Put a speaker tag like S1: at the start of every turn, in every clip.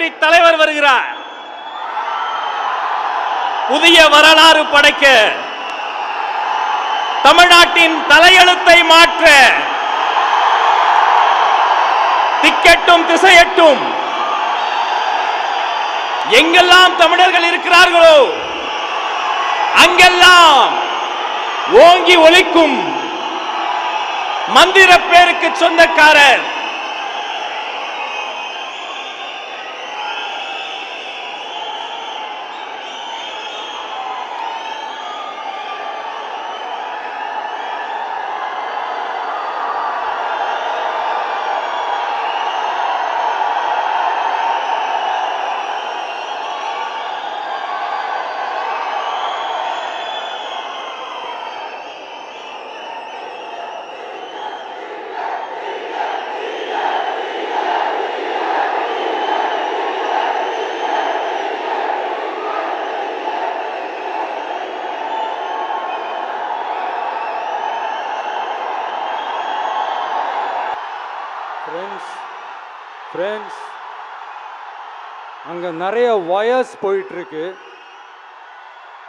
S1: வெற்றி தலைவர் வருகிறார். புதிய வரலாறு படைக்க, தமிழ்நாட்டின் தலையெழுத்தை மாற்ற, திக்கெட்டும் திசையட்டும் எங்கெல்லாம் தமிழர்கள் இருக்கிறார்களோ அங்கெல்லாம் ஓங்கி ஒலிக்கும் மந்திர பேருக்கு சொந்தக்காரர்
S2: ஃப்ரெண்ட்ஸ், அங்கே நிறைய வயர்ஸ் போயிட்டுருக்கு.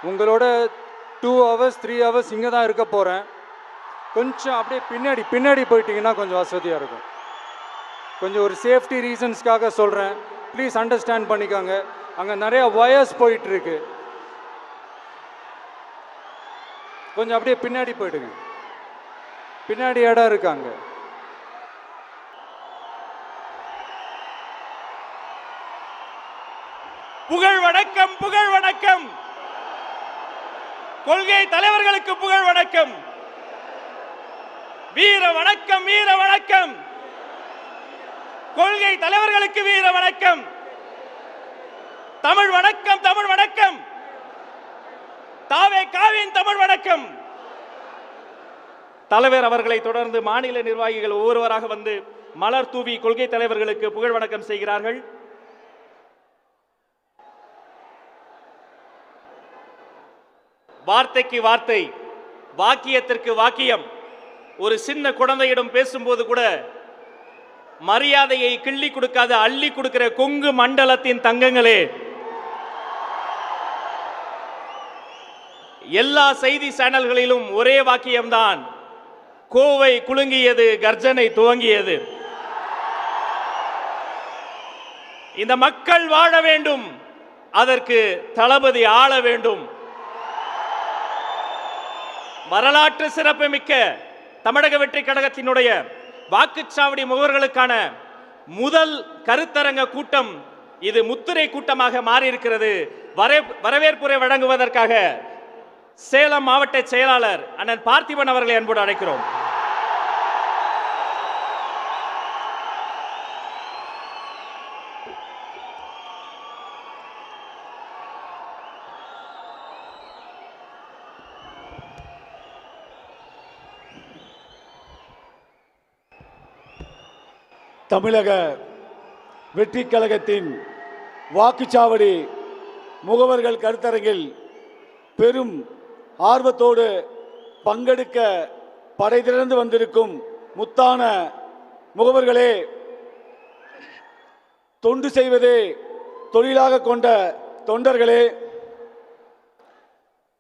S2: உங்களோட 2 hours 3 hours இங்கே தான் இருக்க போகிறேன். கொஞ்சம் அப்படியே பின்னாடி போயிட்டீங்கன்னா கொஞ்சம் வசதியாக இருக்கும். கொஞ்சம் ஒரு சேஃப்டி ரீசன்ஸ்க்காக சொல்கிறேன், ப்ளீஸ் அண்டர்ஸ்டாண்ட் பண்ணிக்கோங்க. அங்கே நிறைய வயர்ஸ் போயிட்டுருக்கு. கொஞ்சம் அப்படியே பின்னாடி போயிடுங்க, பின்னாடி இடம் இருக்காங்க.
S1: புகழ் வணக்கம், புகழ் வணக்கம். கொள்கை தலைவர்களுக்கு புகழ் வணக்கம். வீர வணக்கம், வீர வணக்கம். கொள்கை தலைவர்களுக்கு வீர வணக்கம். தமிழ் வணக்கம், தமிழ் வணக்கம். தாவேகாவின் தமிழ் வணக்கம். தலைவர் அவர்களை தொடர்ந்து மாநில நிர்வாகிகள் ஒவ்வொருவராக வந்து மலர் தூவி கொள்கை தலைவர்களுக்கு புகழ் வணக்கம் செய்கிறார்கள். வார்த்தைக்கு வார்த்தை, வாக்கியத்திற்கு வாக்கியம். ஒரு சின்ன குழந்தையிடம் பேசும்போது கூட மரியாதையை கிள்ளி கொடுக்காத அள்ளி கொடுக்கிற கொங்கு மண்டலத்தின் தங்கங்களே, எல்லா செய்தி சேனல்களிலும் ஒரே வாக்கியம்தான், கோவை குலுங்கியது, கர்ஜனை துவங்கியது. இந்த மக்கள் வாழ வேண்டும், அதற்கு தளபதி ஆள வேண்டும். வரலாற்று சிறப்புமிக்க தமிழக வெற்றி கழகத்தினுடைய வாக்குச்சாவடி முகவர்களுக்கான முதல் கருத்தரங்க கூட்டம் இது முத்திரை கூட்டமாக மாறியிருக்கிறது. வரவேற்புரை வழங்குவதற்காக சேலம் மாவட்ட செயலாளர் அண்ணன் பார்த்திபன் அவர்களை அன்போடு அழைக்கிறோம்.
S3: தமிழக வெற்றி கழகத்தின் வாக்குச்சாவடி முகவர்கள் கருத்தரங்கில் பெரும் ஆர்வத்தோடு பங்கெடுக்க படை திரண்டு வந்திருக்கும் முத்தான முகவர்களே, தொண்டு செய்வதே தொழிலாக கொண்ட தொண்டர்களே,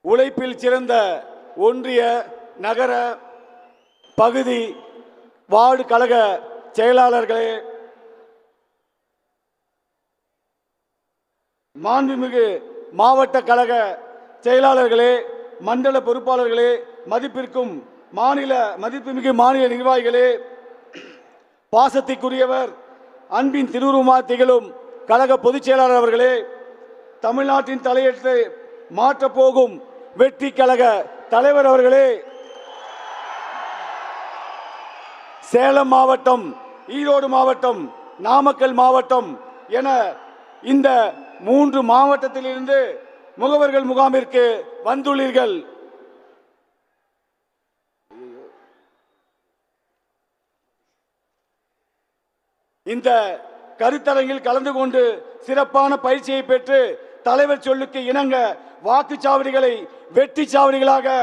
S3: உழைப்பில் சிறந்த ஒன்றிய, நகர, பகுதி, வார்டு கழக செயலாளர்களே, மாண்புமிகு மாவட்ட கழக செயலாளர்களே, மண்டல பொறுப்பாளர்களே, மதிப்புமிகு மாநில நிர்வாகிகளே, பாசத்திற்குரியவர் அன்பின் திருவுருவமாக திகழும் கழக பொதுச் செயலாளர் அவர்களே, தமிழ்நாட்டின் தலையெழுத்தை மாற்றப் போகும் வெற்றி கழக தலைவர் அவர்களே, சேலம் மாவட்டம், ஈரோடு மாவட்டம், நாமக்கல் மாவட்டம் என இந்த 3 மாவட்டத்திலிருந்து முகவர்கள் முகாமிற்கு வந்துள்ளீர்கள். இந்த கருத்தரங்கில் கலந்து கொண்டு சிறப்பான பயிற்சியை பெற்று தலைவர் சொல்லுக்கு இணங்க வாக்குச்சாவடிகளை வெற்றி சாவடிகளாக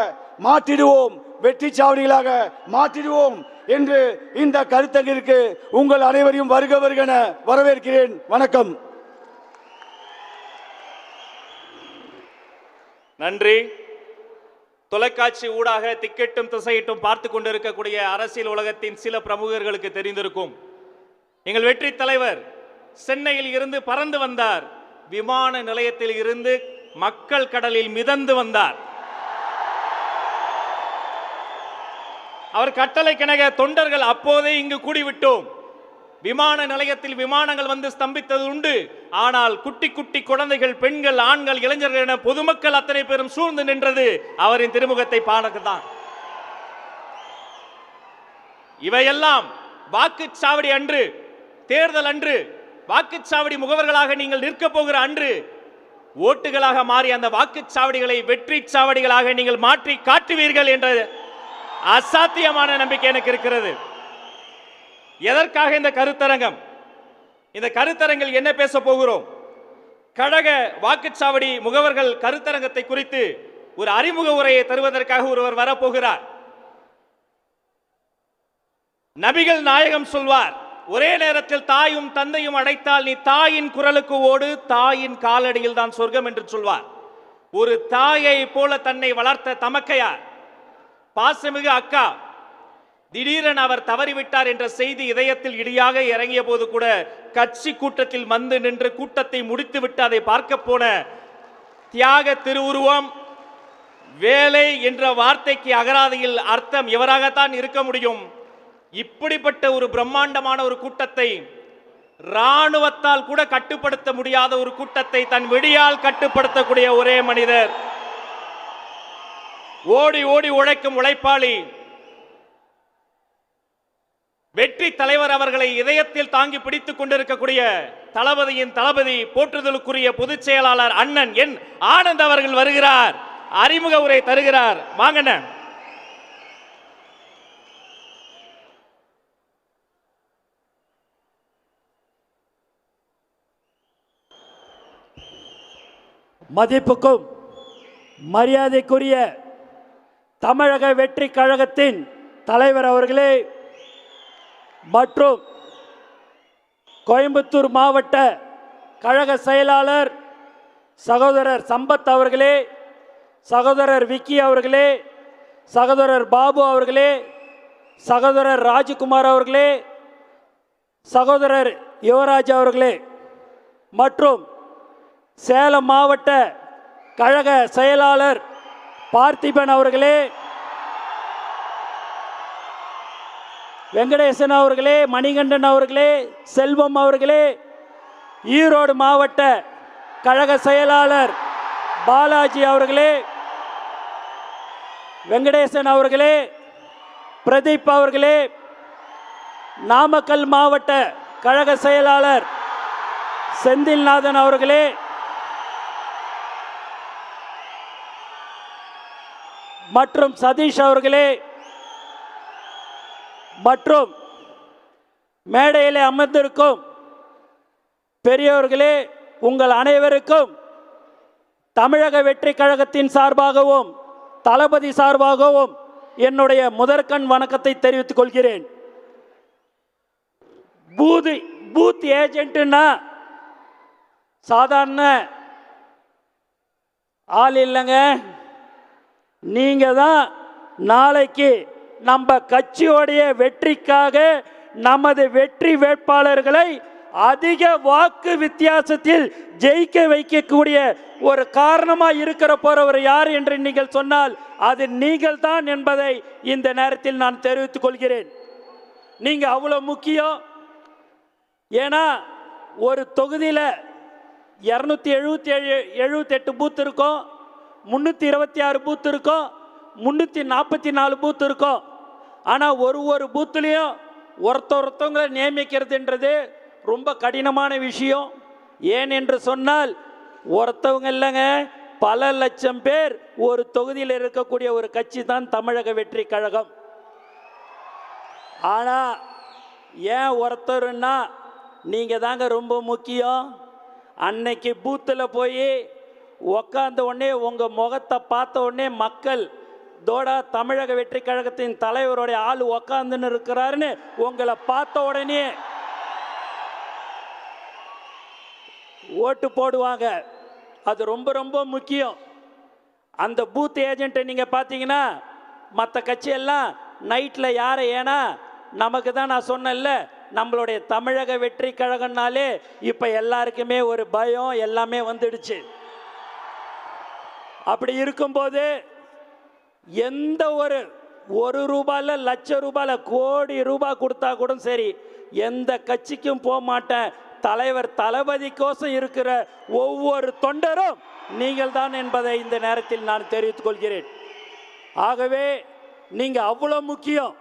S3: மாற்றிடுவோம், வெற்றி சாவடிகளாக மாற்றிடுவோம் என்று இந்த கருத்தரங்கிற்கு உங்கள் அனைவரையும் வருக வருகென வரவேற்கிறேன். வணக்கம்.
S1: நன்றி. தொலைக்காட்சி ஊடாக திக்கெட்டும் திசையிட்டும் பார்த்து கொண்டிருக்கக்கூடிய அரசியல் உலகத்தின் சில பிரமுகர்களுக்கு தெரிந்திருக்கும், எங்கள் வெற்றி தலைவர் சென்னையில் இருந்து பறந்து வந்தார், விமான நிலையத்தில் இருந்து மக்கள் கடலில் மிதந்து வந்தார். அவர் கட்டளை கிணக தொண்டர்கள் அப்போதே இங்கு கூடிவிட்டோம், விமான நிலையத்தில் விமானங்கள் வந்து ஸ்தம்பித்தது உண்டு. ஆனால் குட்டி குட்டி குழந்தைகள், பெண்கள், ஆண்கள், இளைஞர்கள் என பொதுமக்கள் அத்தனை பேரும் சூழ்ந்து நின்றது அவரின் திருமுகத்தை பாடத்தான். இவையெல்லாம் வாக்குச்சாவடி அன்று, தேர்தல் அன்று, வாக்குச்சாவடி முகவர்களாக நீங்கள் நிற்க போகிற அன்று ஓட்டுகளாக மாறி அந்த வாக்குச்சாவடிகளை வெற்றி சாவடிகளாக நீங்கள் மாற்றி காட்டுவீர்கள் என்ற அசாத்தியமான நம்பிக்கை எனக்கு இருக்கிறது. எதற்காக இந்த கருத்தரங்கம்? இந்த கருத்தரங்கில் என்ன பேச போகிறோம்? கழக வாக்குச்சாவடி முகவர்கள் கருத்தரங்கத்தை குறித்து ஒரு அறிமுக உரையை தருவதற்காக ஒருவர் வரப்போகிறார். நபிகள் நாயகம் சொல்வார், ஒரே நேரத்தில் தாயும் தந்தையும் அழைத்தால் நீ தாயின் குரலுக்கு ஓடு, தாயின் காலடியில் தான் சொர்க்கம் என்று சொல்வார். ஒரு தாயை போல தன்னை வளர்த்த தமக்கையார், பாசமிகு அக்கா, திடீரென அவர் தவறிவிட்டார் என்ற செய்தி இதயத்தில் இடியாக இறங்கிய போது கூட கட்சி கூட்டத்தில் வந்து நின்று கூட்டத்தை முடித்துவிட்டு அதை பார்க்க போன தியாக திருவுருவம், வேலை என்ற வார்த்தைக்கு அகராதியில் அர்த்தம் இவராகத்தான் இருக்க முடியும். இப்படிப்பட்ட ஒரு பிரம்மாண்டமான ஒரு கூட்டத்தை, ராணுவத்தால் கூட கட்டுப்படுத்த முடியாத ஒரு கூட்டத்தை தன் வெடியால் கட்டுப்படுத்தக்கூடிய ஒரே மனிதர், ஓடி ஓடி உழைக்கும் உழைப்பாளி, வெற்றி தலைவர் அவர்களை இதயத்தில் தாங்கி பிடித்துக் கொண்டிருக்கக்கூடிய தளபதியின் தளபதி, போற்றுதலுக்குரிய பொதுச் செயலாளர் அண்ணன் என் ஆனந்த் அவர்கள் வருகிறார், அறிமுக உரை தருகிறார். வாங்கண்ண.
S4: மதிப்புக்கும் மரியாதைக்குரிய தமிழக வெற்றி கழகத்தின் தலைவர் அவர்களே மற்றும் கோயம்புத்தூர் மாவட்ட கழக செயலாளர் சகோதரர் சம்பத் அவர்களே, சகோதரர் விக்கி அவர்களே, சகோதரர் பாபு அவர்களே, சகோதரர் ராஜ்குமார் அவர்களே, சகோதரர் யுவராஜ் அவர்களே மற்றும் சேலம் மாவட்ட கழக செயலாளர் பார்த்திபன் அவர்களே, வெங்கடேசன் அவர்களே, மணிகண்டன் அவர்களே, செல்வம் அவர்களே, ஈரோடு மாவட்ட கழக செயலாளர் பாலாஜி அவர்களே, வெங்கடேசன் அவர்களே, பிரதீப் அவர்களே, நாமக்கல் மாவட்ட கழக செயலாளர் செந்தில்நாதன் அவர்களே, மற்றும் சதீஷ் அவர்களே, மற்றும் மேடையிலே அமர்ந்திருக்கும் பெரியவர்களே, உங்கள் அனைவருக்கும் தமிழக வெற்றி கழகத்தின் சார்பாகவும் தளபதி சார்பாகவும் என்னுடைய முதற்கண் வணக்கத்தை தெரிவித்துக் கொள்கிறேன். பூத் ஏஜென்ட்னா சாதாரண ஆள் இல்லைங்க. நீங்க தான் நாளைக்கு நம்ம கட்சியோடைய வெற்றிக்காக நமது வெற்றி வேட்பாளர்களை அதிக வாக்கு வித்தியாசத்தில் ஜெயிக்க வைக்கக்கூடிய ஒரு காரணமாக இருக்கிற போறவர் யார் என்று நீங்கள் சொன்னால் அது நீங்கள் தான் என்பதை இந்த நேரத்தில் நான் தெரிவித்துக் கொள்கிறேன். நீங்க அவ்வளவு முக்கியம். ஏன்னா ஒரு தொகுதியில் 278 பூத் இருக்கும், 326 பூத் இருக்கும், 344 பூத் இருக்கும். ஆனால் ஒரு பூத்துலேயும் ஒருத்தவங்களை நியமிக்கிறதுன்றது ரொம்ப கடினமான விஷயம். ஏன் என்று சொன்னால் ஒருத்தவங்க இல்லைங்க, பல லட்சம் பேர் ஒரு தொகுதியில் இருக்கக்கூடிய ஒரு கட்சி தான் தமிழக வெற்றி கழகம். ஆனால் ஏன் ஒருத்தருன்னா நீங்கள் தாங்க ரொம்ப முக்கியம். அன்னைக்கு பூத்தில் போய் உக்காந்த உடனே உங்கள் முகத்தை பார்த்த உடனே மக்கள் தோடா தமிழக வெற்றி கழகத்தின் தலைவருடைய ஆள் உக்காந்துன்னு இருக்கிறாருன்னு உங்களை பார்த்த உடனே ஓட்டு போடுவாங்க. அது ரொம்ப ரொம்ப முக்கியம். அந்த பூத் ஏஜென்ட்டை நீங்கள் பார்த்தீங்கன்னா மற்ற கட்சியெல்லாம் நைட்டில் யாரை, ஏன்னா நமக்கு தான் நான் சொன்னேன்ல, நம்மளுடைய தமிழக வெற்றி கழகம்னாலே இப்போ எல்லாருக்குமே ஒரு பயம் எல்லாமே வந்துடுச்சு. அப்படி இருக்கும்போது எந்த ஒரு ரூபாயில் லட்ச ரூபாயில் கோடி ரூபாய் கொடுத்தா கூட சரி, எந்த கட்சிக்கும் போக மாட்டேன். தலைவர் தளபதிக்கோசம் இருக்கிற ஒவ்வொரு தொண்டரும் நீங்கள் தான் என்பதை இந்த நேரத்தில் நான் தெரிவித்துக் கொள்கிறேன். ஆகவே நீங்கள் அவ்வளோ முக்கியம்.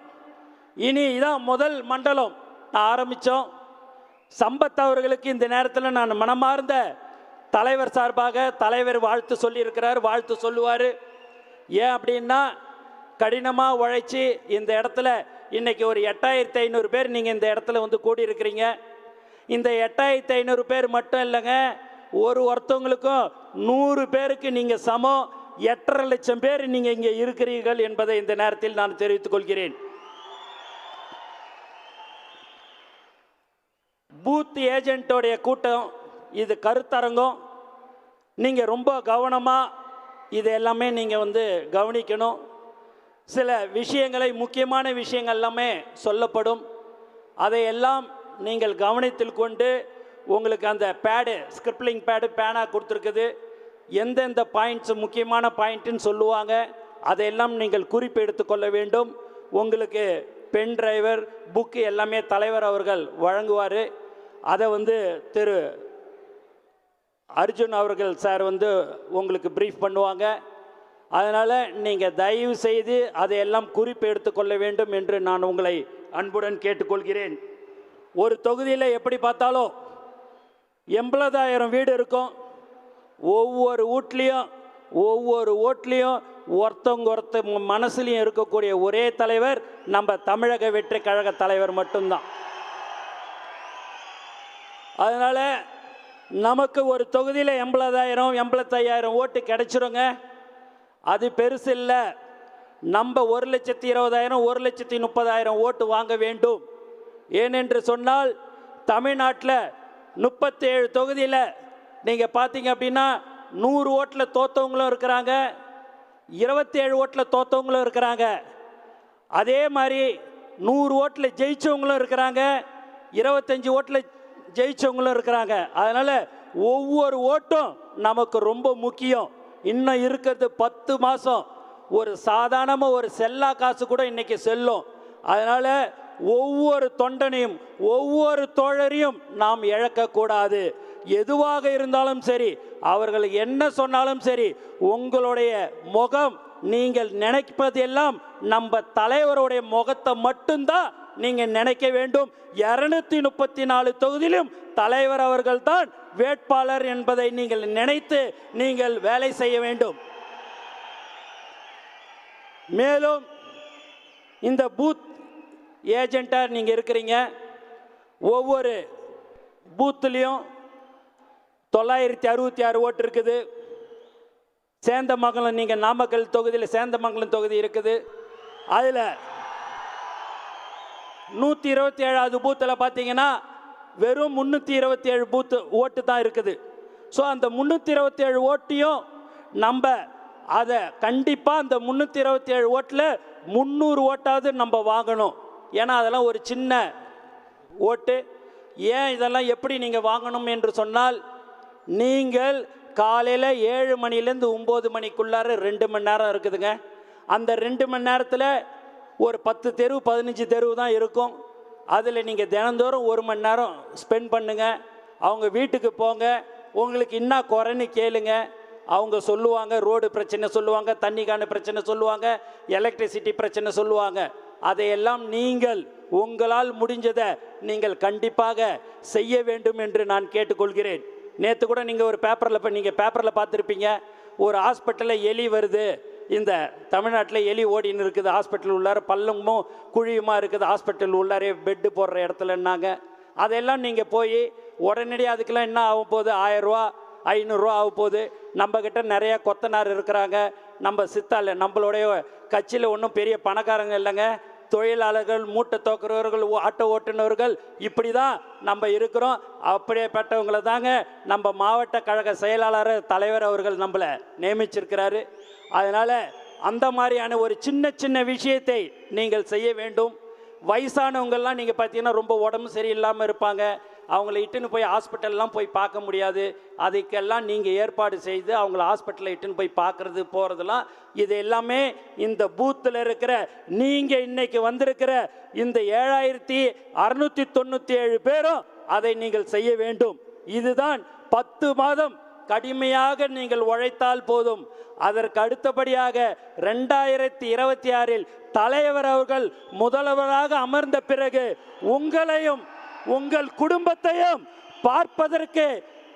S4: இனி இதான் முதல் மண்டலம் நான் ஆரம்பித்தோம். சம்பத் அவர்களுக்கு இந்த நேரத்தில் நான் மனமார்ந்த தலைவர் சார்பாக தலைவர் வாழ்த்து சொல்லியிருக்கிறார், வாழ்த்து சொல்லுவார். ஏன் அப்படின்னா கடினமாக உழைச்சி இந்த இடத்துல இன்றைக்கி ஒரு 8500 பேர் நீங்கள் இந்த இடத்துல வந்து கூடியிருக்கிறீங்க. இந்த 8500 பேர் மட்டும் இல்லைங்க, ஒருத்தவங்களுக்கும் 100 பேருக்கு நீங்கள் சமம். 8.5 லட்சம் பேர் நீங்கள் இங்கே இருக்கிறீர்கள் என்பதை இந்த நேரத்தில் நான் தெரிவித்துக் கொள்கிறேன். பூத் ஏஜென்ட்டோடைய கூட்டம் இது கருத்தரங்கம். நீங்கள் ரொம்ப கவனமாக இது எல்லாமே நீங்கள் வந்து கவனிக்கணும். சில விஷயங்களை, முக்கியமான விஷயங்கள் எல்லாமே சொல்லப்படும். அதையெல்லாம் நீங்கள் கவனத்தில் கொண்டு உங்களுக்கு அந்த பேடு, ஸ்கிரிப்லிங் பேடு, பேனா கொடுத்துருக்குது. எந்தெந்த பாயிண்ட்ஸ் முக்கியமான பாயிண்ட்டுன்னு சொல்லுவாங்க, அதையெல்லாம் நீங்கள் குறிப்பு எடுத்துக்கொள்ள வேண்டும். உங்களுக்கு பென் டிரைவர், புக்கு எல்லாமே தலைவர் அவர்கள் வழங்குவார். அதை வந்து திரு அர்ஜுன் அவர்கள் சார் வந்து உங்களுக்கு ப்ரீஃப் பண்ணுவாங்க. அதனால் நீங்கள் தயவு செய்து அதையெல்லாம் குறிப்பு எடுத்துக்கொள்ள வேண்டும் என்று நான் உங்களை அன்புடன் கேட்டுக்கொள்கிறேன். ஒரு தொகுதியில் எப்படி பார்த்தாலும் 80,000 வீடு இருக்கும். ஒவ்வொரு ஓட்லேயும் ஒருத்தவங்க மனசுலையும் இருக்கக்கூடிய ஒரே தலைவர் நம்ம தமிழக வெற்றி கழக தலைவர் மட்டும்தான். அதனால் நமக்கு ஒரு தொகுதியில் 80,000 85,000 ஓட்டு கிடைச்சிருங்க. அது பெருசு இல்லை. நம்ம 1,20,000 1,30,000 ஓட்டு வாங்க வேண்டும். ஏனென்று சொன்னால் தமிழ்நாட்டில் 37 தொகுதியில் நீங்கள் பார்த்தீங்க அப்படின்னா 100 ஓட்டில் தோற்றவங்களும் இருக்கிறாங்க, 27 ஓட்டில் தோற்றவங்களும் இருக்கிறாங்க. அதே மாதிரி 100 ஓட்டில் ஜெயிச்சவங்களும் இருக்கிறாங்க, 25 ஓட்டில் ஜெயிச்சவங்களும் இருக்கிறாங்க. அதனால் ஒவ்வொரு ஓட்டும் நமக்கு ரொம்ப முக்கியம். இன்னும் இருக்கிறது 10 மாதம். ஒரு சாதாரணமாக ஒரு செல்லா காசு கூட இன்றைக்கி செல்லும். அதனால் ஒவ்வொரு தொண்டனையும் ஒவ்வொரு தோழரையும் நாம் இழக்கக்கூடாது. எதுவாக இருந்தாலும் சரி, அவர்கள் என்ன சொன்னாலும் சரி, உங்களுடைய முகம், நீங்கள் நினைப்பதெல்லாம் நம்ம தலைவருடைய முகத்தை மட்டும்தான் நீங்கள் நினைக்க வேண்டும். 234 தொகுதியிலும் தலைவர் அவர்கள்தான் வேட்பாளர் என்பதை நீங்கள் நினைத்து நீங்கள் வேலை செய்ய வேண்டும். மேலும் இந்த பூத் ஏஜென்ட்டாக நீங்கள் இருக்கிறீங்க. ஒவ்வொரு பூத்துலேயும் 966 ஓட்டு இருக்குது. சேந்தமங்கலம், நீங்கள் நாமக்கல் தொகுதியில் சேந்தமங்கலம் தொகுதி இருக்குது. அதில் 127வது பூத்தில் பார்த்தீங்கன்னா வெறும் 327 பூத்து ஓட்டு தான் இருக்குது. ஸோ அந்த 327 ஓட்டையும் நம்ம அதை கண்டிப்பாக அந்த 327 ஓட்டில் 300 ஓட்டாவது நம்ம வாங்கணும். ஏன்னா அதெல்லாம் ஒரு சின்ன ஓட்டு. ஏன் இதெல்லாம் எப்படி நீங்கள் வாங்கணும் என்று சொன்னால், நீங்கள் காலையில் 7 மணிலேருந்து 9 மணிக்குள்ளார 2 மணி நேரம் இருக்குதுங்க. அந்த 2 மணி நேரத்தில் ஒரு 10 தெரு 15 தெருவு தான் இருக்கும். அதில் நீங்கள் தினந்தோறும் 1 மணி நேரம் ஸ்பெண்ட் பண்ணுங்கள். அவங்க வீட்டுக்கு போங்க, உங்களுக்கு என்ன குறைன்னு கேளுங்க. அவங்க சொல்லுவாங்க, ரோடு பிரச்சனை சொல்லுவாங்க, தண்ணிக்கான பிரச்சனை சொல்லுவாங்க, எலக்ட்ரிசிட்டி பிரச்சனை சொல்லுவாங்க. அதையெல்லாம் நீங்கள் உங்களால் முடிஞ்சதை நீங்கள் கண்டிப்பாக செய்ய வேண்டும் என்று நான் கேட்டுக்கொள்கிறேன். நேற்று கூட நீங்கள் ஒரு பேப்பரில் பார்த்துருப்பீங்க, ஒரு ஹாஸ்பிட்டலில் எலி வருது. இந்த தமிழ்நாட்டில் எலி ஓடின்னு இருக்குது. ஹாஸ்பிட்டல் உள்ளார பள்ளமும் குழியுமா இருக்குது. ஹாஸ்பிட்டல் உள்ளாரே பெட்டு போடுற இடத்துலன்னாங்க. அதெல்லாம் நீங்கள் போய் உடனடியாக அதுக்கெல்லாம் என்ன ஆகும் போகுது, 1000 ரூபா 500 ரூபா ஆக போகுது. நம்மக்கிட்ட நிறையா கொத்தனார் இருக்கிறாங்க. நம்ம சித்தால நம்மளுடைய கட்சியில் ஒன்றும் பெரிய பணக்காரங்க இல்லைங்க. தொழிலாளர்கள், மூட்டை தோக்குறவர்கள், ஆட்டோ ஓட்டுநர்கள், இப்படி தான் நம்ம இருக்கிறோம். அப்படியேப்பட்டவங்களை தாங்க நம்ம மாவட்ட கழக செயலாளர் தலைவர் அவர்கள் நம்மளை நியமிச்சிருக்கிறாரு. அதனால் அந்த மாதிரியான ஒரு சின்ன சின்ன விஷயத்தை நீங்கள் செய்ய வேண்டும். வயசானவங்கள்லாம் நீங்கள் பார்த்தீங்கன்னா ரொம்ப உடம்பு சரியில்லாமல் இருப்பாங்க, அவங்கள இட்டுன்னு போய் ஹாஸ்பிட்டல்லாம் போய் பார்க்க முடியாது. அதுக்கெல்லாம் நீங்கள் ஏற்பாடு செய்து அவங்கள ஹாஸ்பிட்டலில் இட்டுன்னு போய் பார்க்குறது போகிறதுலாம் இது எல்லாமே இந்த பூத்தில் இருக்கிற நீங்கள் இன்னைக்கு வந்திருக்கிற இந்த 7697 பேரும் அதை நீங்கள் செய்ய வேண்டும். இதுதான் 10 மாதம் கடுமையாக நீங்கள் உழைத்தால் போதும். அதற்கு அடுத்தபடியாக 2026இல் தலைவர் அவர்கள் முதல்வராக அமர்ந்த பிறகு உங்களையும் உங்கள் குடும்பத்தையும் பார்ப்பதற்கு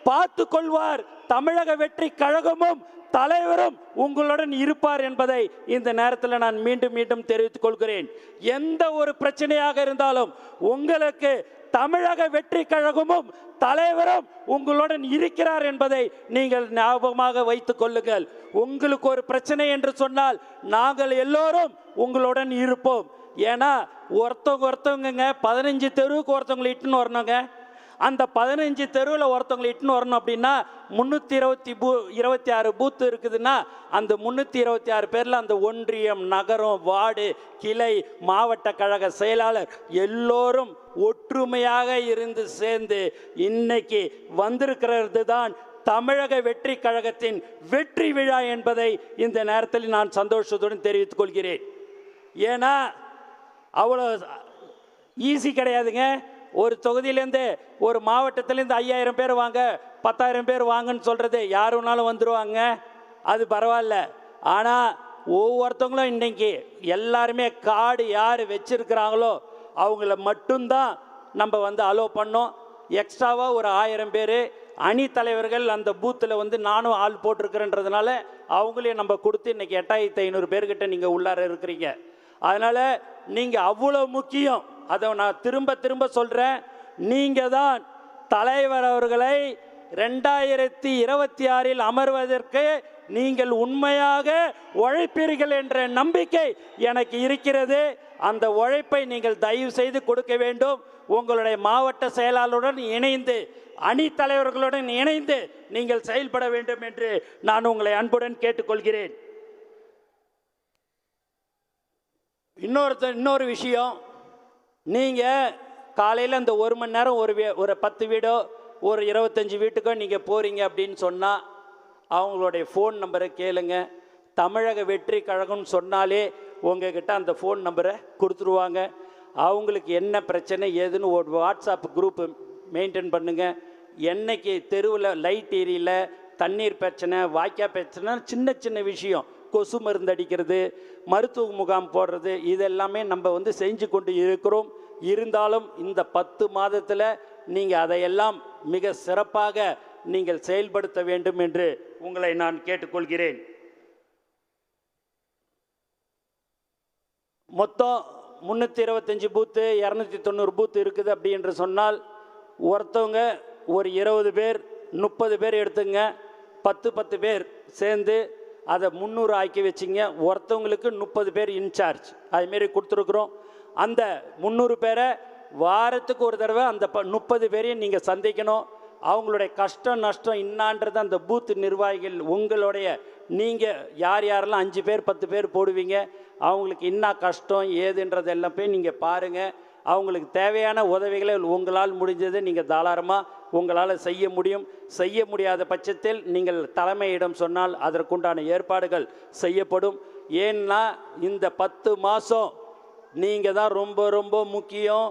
S4: பார்த்து கொள்வார். தமிழக வெற்றி கழகமும் தலைவரும் உங்களுடன் இருப்பார் என்பதை இந்த நேரத்தில் நான் மீண்டும் மீண்டும் தெரிவித்துக் கொள்கிறேன். எந்த ஒரு பிரச்சனையாக இருந்தாலும் உங்களுக்கு தமிழக வெற்றி கழகமும் தலைவரும் உங்களுடன் இருக்கிறார் என்பதை நீங்கள் ஞாபகமாக வைத்துக் கொள்ளுங்கள். உங்களுக்கு ஒரு பிரச்சனை என்று சொன்னால் நாங்கள் எல்லோரும் உங்களுடன் இருப்போம். ஏன்னா ஒருத்தவங்க 15 தெருவுக்கு ஒருத்தவங்களை இட்டுன்னு வரணுங்க. அந்த 15 தெருவில் ஒருத்தவங்களை இட்டுன்னு வரணும் அப்படின்னா 326 பூத்து இருக்குதுன்னா அந்த 326 பேரில் அந்த ஒன்றியம், நகரம், வார்டு, கிளை, மாவட்ட கழக செயலாளர் எல்லோரும் ஒற்றுமையாக இருந்து சேர்ந்து இன்னைக்கு வந்திருக்கிறது தான் தமிழக வெற்றி கழகத்தின் வெற்றி விழா என்பதை இந்த நேரத்தில் நான் சந்தோஷத்துடன் தெரிவித்துக் கொள்கிறேன். ஏன்னா அவ்வளோ ஈஸி கிடையாதுங்க. ஒரு தொகுதியிலேருந்து ஒரு மாவட்டத்திலேருந்து 5000 பேர் வாங்க, 10,000 பேர் வாங்கன்னு சொல்கிறது யார் வேணாலும் வந்துடுவாங்க, அது பரவாயில்ல. ஆனால் ஒவ்வொருத்தவங்களும் இன்றைக்கி எல்லாருமே கார்டு யார் வச்சுருக்கிறாங்களோ அவங்கள மட்டும்தான் நம்ம வந்து அலோவ் பண்ணோம். எக்ஸ்ட்ராவாக ஒரு 1000 பேர் அணி தலைவர்கள் அந்த பூத்தில் வந்து நானும் ஆள் போட்டிருக்கிறேன்றதுனால அவங்களையும் நம்ம கொடுத்து இன்றைக்கி 8500 பேர்கிட்ட நீங்கள் உள்ளார இருக்கிறீங்க. அதனால் நீங்கள் அவ்வளோ முக்கியம். அதை நான் திரும்ப திரும்ப சொல்கிறேன். நீங்கள் தான் தலைவர் அவர்களை 2026இல் அமர்வதற்கு நீங்கள் உண்மையாக உழைப்பீர்கள் என்ற நம்பிக்கை எனக்கு இருக்கிறது. அந்த உழைப்பை நீங்கள் தயவு செய்து கொடுக்க வேண்டும். உங்களுடைய மாவட்ட செயலாளருடன் இணைந்து, அணி தலைவர்களுடன் இணைந்து நீங்கள் செயல்பட வேண்டும் என்று நான் உங்களை அன்புடன் கேட்டுக்கொள்கிறேன். இன்னொரு விஷயம், நீங்கள் காலையில் இந்த 1 மணி நேரம் ஒரு 10 வீடோ ஒரு 25 வீட்டுக்கோ நீங்கள் போகிறீங்க அப்படின்னு சொன்னால் அவங்களுடைய ஃபோன் நம்பரை கேளுங்க. தமிழக வெற்றி கழகம்னு சொன்னாலே உங்ககிட்ட அந்த ஃபோன் நம்பரை கொடுத்துருவாங்க. அவங்களுக்கு என்ன பிரச்சனை ஏதுன்னு ஒரு வாட்ஸ்அப் குரூப்பு மெயின்டைன் பண்ணுங்கள். என்னைக்கு தெருவில் லைட் ஏரியல, தண்ணீர் பிரச்சனை, வாய்க்கா பிரச்சனை, சின்ன சின்ன விஷயம், கொசு மருந்து அடிக்கிறது, மருத்துவ முகாம் போடுறது, இதெல்லாமே நம்ம வந்து செஞ்சு கொண்டு இருக்கிறோம். இருந்தாலும் இந்த 10 மாதத்தில் நீங்கள் அதையெல்லாம் மிக சிறப்பாக நீங்கள் செயல்படுத்த வேண்டும் என்று உங்களை நான் கேட்டுக்கொள்கிறேன். மொத்தம் 325 பூத்து 290 பூத்து இருக்குது அப்படி என்று சொன்னால் ஒருத்தவங்க ஒரு 20 பேர் 30 பேர் எடுத்துங்க, 10 பேர் சேர்ந்து அதை 300 ஆக்கி வச்சிங்க. ஒருத்தவங்களுக்கு 30 பேர் இன்சார்ஜ் அதுமாரி கொடுத்துருக்குறோம். அந்த 300 பேரை வாரத்துக்கு ஒரு தடவை அந்த 30 பேரையும் நீங்கள் சந்திக்கணும். அவங்களுடைய கஷ்டம் நஷ்டம் என்னான்றது அந்த பூத்து நிர்வாகிகள் உங்களுடைய நீங்கள் யாரெல்லாம் 5 பேர் 10 பேர் போடுவீங்க அவங்களுக்கு என்ன கஷ்டம் ஏதுன்றது எல்லாம் போய் நீங்கள் பாருங்கள். அவங்களுக்கு தேவையான உதவிகளை உங்களால் முடிஞ்சது நீங்கள் தாராளமாக உங்களால் செய்ய முடியும். செய்ய முடியாத பட்சத்தில் நீங்கள் தலைமையிடம் சொன்னால் அதற்குண்டான ஏற்பாடுகள் செய்யப்படும். ஏன்னா இந்த 10 மாதம் நீங்கள் தான் ரொம்ப ரொம்ப முக்கியம்.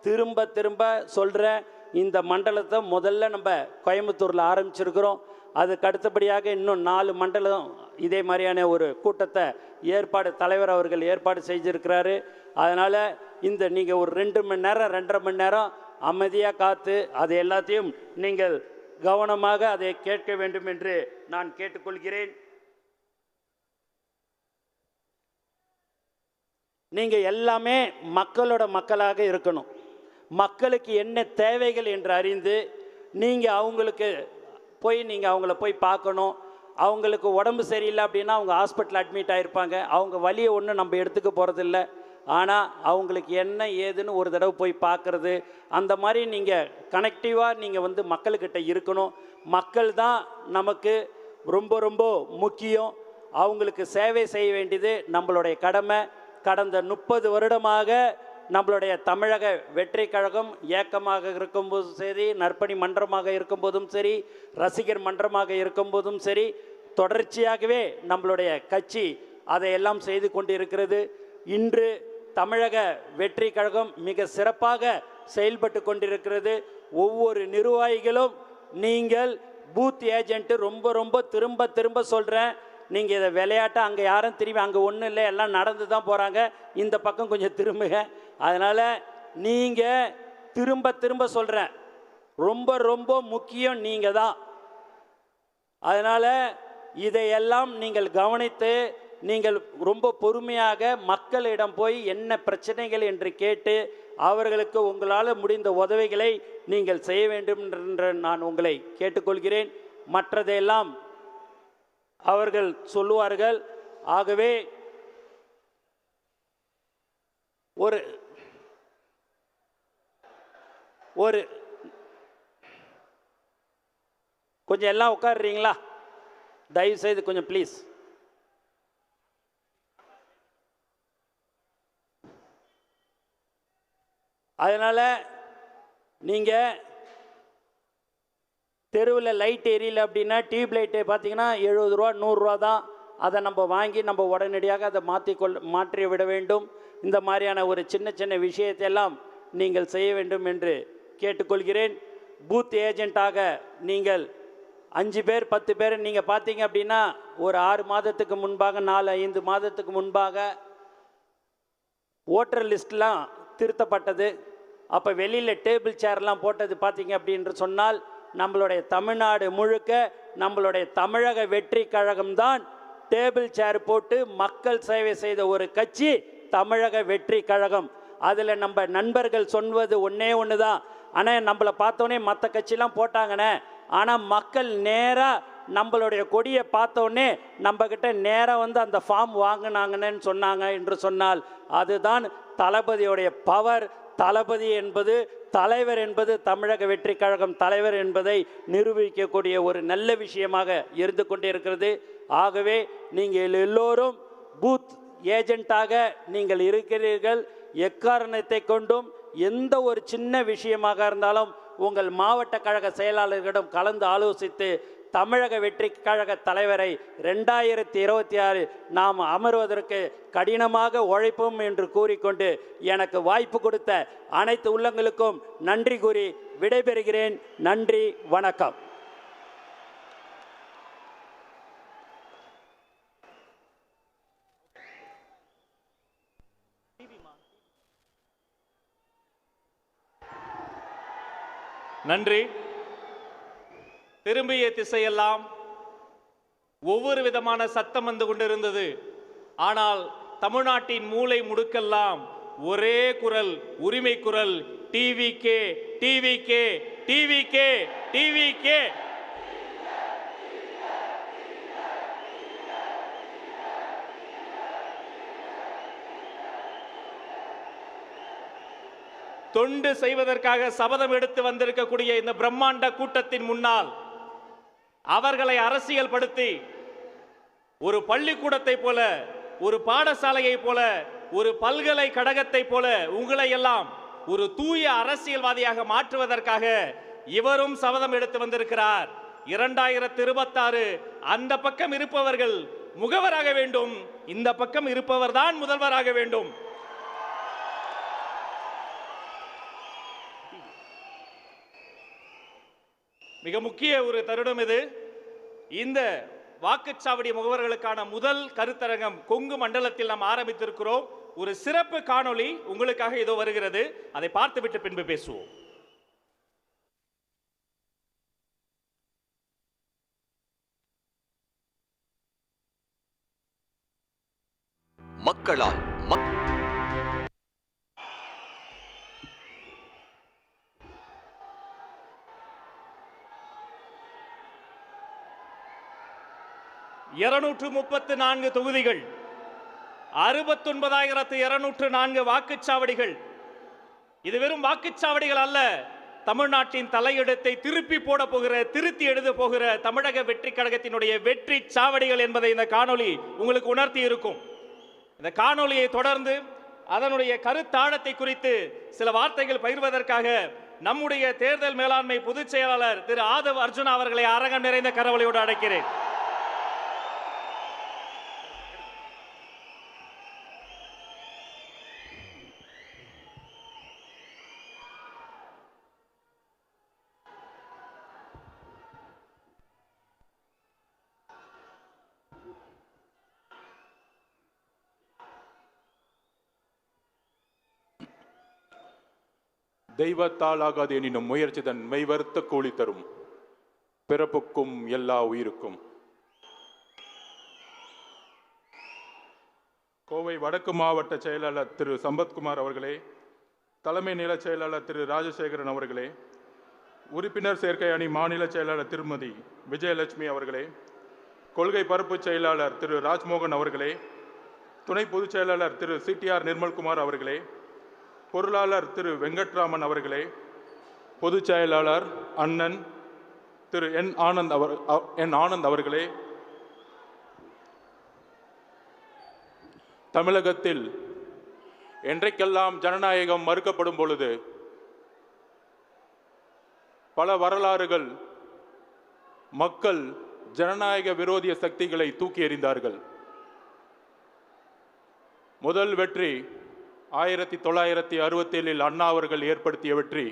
S4: திரும்ப திரும்ப சொல்கிறேன், இந்த மண்டலத்தை முதல்ல நம்ம கோயம்புத்தூரில் ஆரம்பிச்சிருக்கிறோம். அதுக்கு அடுத்தபடியாக இன்னும் 4 மண்டலம் இதே மாதிரியான ஒரு கூட்டத்தை தலைவர் அவர்கள் ஏற்பாடு செய்திருக்கிறாரு. அதனால் இந்த நீங்கள் ஒரு 2 மணி நேரம் 2.5 மணி நேரம் அமைதியாக காத்து அது எல்லாத்தையும் நீங்கள் கவனமாக அதை கேட்க வேண்டும் என்று நான் கேட்டுக்கொள்கிறேன். நீங்கள் எல்லாமே மக்களாக இருக்கணும். மக்களுக்கு என்ன தேவைகள் என்று அறிந்து நீங்கள் அவங்களுக்கு அவங்கள போய் பார்க்கணும். அவங்களுக்கு உடம்பு சரியில்லை அப்படின்னா அவங்க ஹாஸ்பிட்டல் அட்மிட் ஆகிருப்பாங்க. அவங்க வலியை ஒன்றும் நம்ம எடுத்துக்க போகிறதில்ல. ஆனால் அவங்களுக்கு என்ன ஏதுன்னு ஒரு தடவை போய் பார்க்குறது, அந்த மாதிரி நீங்கள் கனெக்டிவாக நீங்கள் வந்து மக்கள்கிட்ட இருக்கணும். மக்கள் தான் நமக்கு ரொம்ப ரொம்ப முக்கியம். அவங்களுக்கு சேவை செய்ய வேண்டியது நம்மளுடைய கடமை. கடந்த 30 வருடமாக நம்மளுடைய தமிழக வெற்றி கழகம் இயக்கமாக இருக்கும்போதும் சரி, நற்பணி மன்றமாக இருக்கும்போதும் சரி, ரசிகர் மன்றமாக இருக்கும்போதும் சரி, தொடர்ச்சியாகவே நம்மளுடைய கட்சி அதையெல்லாம் செய்து கொண்டிருக்கிறது. இன்று தமிழக வெற்றி கழகம் மிக சிறப்பாக செயல்பட்டு கொண்டிருக்கிறது. ஒவ்வொரு நிர்வாகிகளும் நீங்கள் பூத் ஏஜென்ட்டு ரொம்ப திரும்ப திரும்ப சொல்கிறேன், நீங்கள் இதை விளையாட்டை அங்கே யாரும் திரும்பி அங்கே ஒன்றும் இல்லை, எல்லாம் நடந்து தான் போகிறாங்க, இந்த பக்கம் கொஞ்சம் திரும்புங்க. அதனால் நீங்கள் திரும்ப சொல்கிறேன், ரொம்ப முக்கியம் நீங்கள் தான். அதனால் இதையெல்லாம் நீங்கள் கவனித்து நீங்கள் ரொம்ப பொறுமையாக மக்களிடம் போய் என்ன பிரச்சனைகள் என்று கேட்டு அவர்களுக்கு உங்களால் முடிந்த உதவிகளை நீங்கள் செய்ய வேண்டும் என்று நான் உங்களை கேட்டுக்கொள்கிறேன். மற்றதையெல்லாம் அவர்கள் சொல்லுவார்கள். ஆகவே ஒரு கொஞ்சம் எல்லாம் உட்காருறீங்களா? தயவு செய்து கொஞ்சம் ப்ளீஸ். அதனால் நீங்கள் தெருவில் லைட் எரியல அப்படின்னா, டியூப் லைட்டு பார்த்தீங்கன்னா 70 ரூபா 100 ரூபா தான். அதை நம்ம வாங்கி நம்ம உடனடியாக அதை மாற்றி விட வேண்டும். இந்த மாதிரியான ஒரு சின்ன விஷயத்தையெல்லாம் நீங்கள் செய்ய வேண்டும் என்று கேட்டுக்கொள்கிறேன். பூத் ஏஜென்ட்டாக நீங்கள் 5 பேர் 10 பேர் நீங்கள் பார்த்தீங்க அப்படின்னா, ஒரு 6 மாதத்துக்கு முன்பாக 4-5 மாதத்துக்கு முன்பாக ஓட்டர் லிஸ்ட்லாம் திருத்தப்பட்டது. அப்போ வெளியில் டேபிள் சேர்லாம் போட்டது பார்த்தீங்க அப்படின்னு சொன்னால், நம்மளுடைய தமிழ்நாடு முழுக்க நம்மளுடைய தமிழக வெற்றி கழகம்தான் டேபிள் சேர் போட்டு மக்கள் சேவை செய்த ஒரு கட்சி தமிழக வெற்றி கழகம். அதில் நம்ம நண்பர்கள் சொல்வது ஒன்று தான், ஆனால் நம்மளை பார்த்தோன்னே மற்ற கட்சிலாம் போட்டாங்கண்ணே, ஆனால் மக்கள் நேராக நம்மளுடைய கொடியை பார்த்தோன்னே நம்மக்கிட்ட நேராக வந்து அந்த ஃபார்ம் வாங்கினாங்கன்னு சொன்னாங்க என்று சொன்னால், அதுதான் தளபதியுடைய பவர். தளபதி என்பது, தலைவர் என்பது, தமிழக வெற்றி கழகம் தலைவர் என்பதை நிரூபிக்கக்கூடிய ஒரு நல்ல விஷயமாக இருந்து கொண்டே இருக்கிறது. ஆகவே நீங்கள் எல்லோரும் பூத் ஏஜென்ட்டாக நீங்கள் இருக்கிறீர்கள். எக்காரணத்தை கொண்டும் எந்த ஒரு சின்ன விஷயமாக இருந்தாலும் உங்கள் மாவட்ட கழக செயலாளர்களிடம் கலந்து ஆலோசித்து தமிழக வெற்றி கழக தலைவரை 2026 நாம் அமர்வதற்கு கடினமாக உழைப்போம் என்று கூறிக்கொண்டு எனக்கு வாய்ப்பு கொடுத்த அனைத்து உள்ளங்களுக்கும் நன்றி கூறி விடைபெறுகிறேன். நன்றி, வணக்கம்.
S1: நன்றி. திரும்பிய திசையெல்லாம் ஒவ்வொரு விதமான சத்தம் வந்து கொண்டிருந்தது. ஆனால் தமிழ்நாட்டின் மூலை முடுக்கெல்லாம் ஒரே குரல், உரிமை குரல், டிவிகே டிவிகே டிவிகே டிவிகே. தொண்டு செய்வதற்காக சபதம் எடுத்து வந்திருக்கக்கூடிய இந்த பிரம்மாண்ட கூட்டத்தின் முன்னால் அவர்களை அரசியல் படுத்தி ஒரு பள்ளிக்கூடத்தை போல, ஒரு பாடசாலையை போல, ஒரு பல்கலைக்கழகத்தை போல உங்களை எல்லாம் ஒரு தூய அரசியல்வாதியாக மாற்றுவதற்காக இவரும் சபதம் எடுத்து வந்திருக்கிறார். 2026 அந்த பக்கம் இருப்பவர்கள் முகவராக வேண்டும், இந்த பக்கம் இருப்பவர் தான் முதல்வராக வேண்டும். மிக முக்கிய ஒரு தருணம் இது. இந்த வாக்குச்சாவடி முகவர்களுக்கான முதல் கருத்தரங்கம் கொங்கு மண்டலத்தில் நாம் ஆரம்பித்திருக்கிறோம். ஒரு சிறப்பு காணொளி உங்களுக்காக இதோ வருகிறது. அதை பார்த்துவிட்டு பின்பு பேசுவோம்.
S5: மக்களால்
S1: 234 தொகுதிகள், 69,204 வாக்குச்சாவடிகள். இது வெறும் வாக்குச்சாவடிகள் அல்ல, தமிழ்நாட்டின் தலையெழுத்தை திருப்பி போட போகிற, திருத்தி எழுத போகிற தமிழக வெற்றி கழகத்தினுடைய வெற்றி சாவடிகள் என்பதை இந்த காணொளி உங்களுக்கு உணர்த்தி இருக்கும். இந்த காணொளியை தொடர்ந்து அதனுடைய கருத்தாழத்தை குறித்து சில வார்த்தைகள் பகிர்வதற்காக நம்முடைய தேர்தல் மேலாண்மை பொதுச் செயலாளர் திரு ஆதவ் அர்ஜுனா அவர்களை அரங்கம் நிறைந்த கரவொலியோடு அழைக்கிறேன்.
S5: தெய்வத்தால் ஆகாது எனினும் முயற்சி தன் மெய்வருத்த கூலி தரும், பிறப்புக்கும் எல்லா உயிருக்கும். கோவை வடக்கு மாவட்ட செயலாளர் திரு சம்பத்குமார் அவர்களே, தலைமை நில செயலாளர் திரு ராஜசேகரன் அவர்களே, உறுப்பினர் சேர்க்கை அணி மாநில செயலாளர் திருமதி விஜயலட்சுமி அவர்களே, கொள்கை பரப்பு செயலாளர் திரு ராஜ்மோகன் அவர்களே, துணை பொதுச் செயலாளர் திரு சிடிஆர் நிர்மல்குமார் அவர்களே, பொருளாளர் திரு வெங்கட்ராமன் அவர்களே, பொதுச் செயலாளர் அண்ணன் திரு என் ஆனந்த் அவர்களே, தமிழகத்தில் என்றைக்கெல்லாம் ஜனநாயகம் மறுக்கப்படும் பொழுது பல வரலாறுகள் மக்கள் ஜனநாயக விரோதிய சக்திகளை தூக்கி எறிந்தார்கள். முதல் வெற்றி 1967 அண்ணா அவர்கள் ஏற்படுத்திய வெற்றி.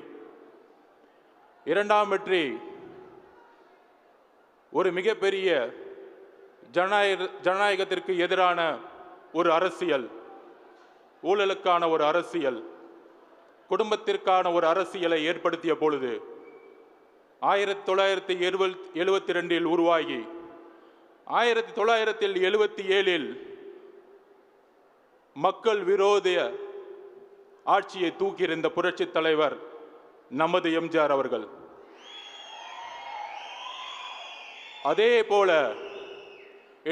S5: இரண்டாம் வெற்றி ஒரு மிகப்பெரிய ஜனநாயகத்திற்கு எதிரான ஒரு அரசியல், ஊழலுக்கான ஒரு அரசியல், குடும்பத்திற்கான ஒரு அரசியலை ஏற்படுத்திய பொழுது 1972 உருவாகி 1977 மக்கள் விரோத ஆட்சியை தூக்கியிருந்த புரட்சி தலைவர் நமது எம்ஜிஆர் அவர்கள். அதே போல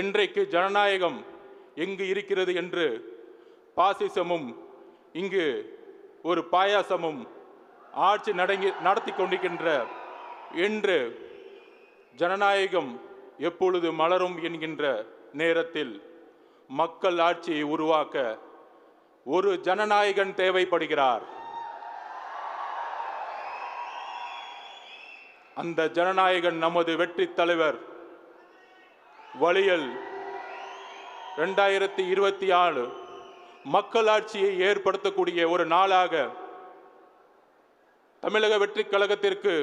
S5: இன்றைக்கு ஜனநாயகம் எங்கு இருக்கிறது என்று பாசிசமும் இங்கு ஒரு பாயாசமும் ஆட்சி நடத்தி கொண்டிருக்கின்ற என்று ஜனநாயகம் எப்பொழுது மலரும் என்கின்ற நேரத்தில் மக்கள் ஆட்சியை உருவாக்க ஒரு ஜனநாயகன் தேவைப்படுகிறார். அந்த ஜனநாயகன் நமது வெற்றி தலைவர் வழியில் 2024 மக்களாட்சியை ஏற்படுத்தக்கூடிய ஒரு நாளாக தமிழக வெற்றி கழகத்திற்கு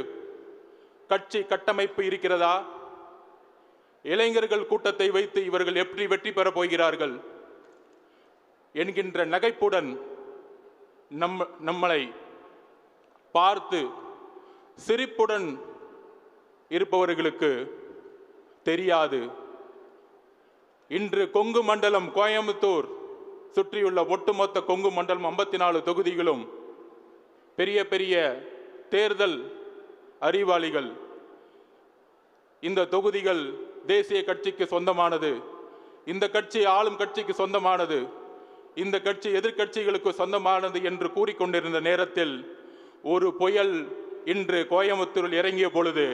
S5: கட்சி கட்டமைப்பு இருக்கிறதா? இளைஞர்கள் கூட்டத்தை வைத்து இவர்கள் எப்படி வெற்றி பெறப் போகிறார்கள் என்கின்ற நகைப்புடன் நம்மளை பார்த்து சிரிப்புடன் இருப்பவர்களுக்கு தெரியாது. இன்று கொங்கு மண்டலம், கோயம்புத்தூர் சுற்றியுள்ள ஒட்டுமொத்த கொங்கு மண்டலம் 54 தொகுதிகளும் பெரிய பெரிய தேர்தல் அறிவாளிகள். இந்த தொகுதிகள் தேசிய கட்சிக்கு சொந்தமானது, இந்த கட்சி ஆளும் கட்சிக்கு சொந்தமானது, இந்த கட்சி எதிர்கட்சிகளுக்கு சொந்தமானது என்று கூறிக்கொண்டிருந்த நேரத்தில் ஒரு புயல் இன்று கோயம்புத்தூரில் இறங்கிய பொழுது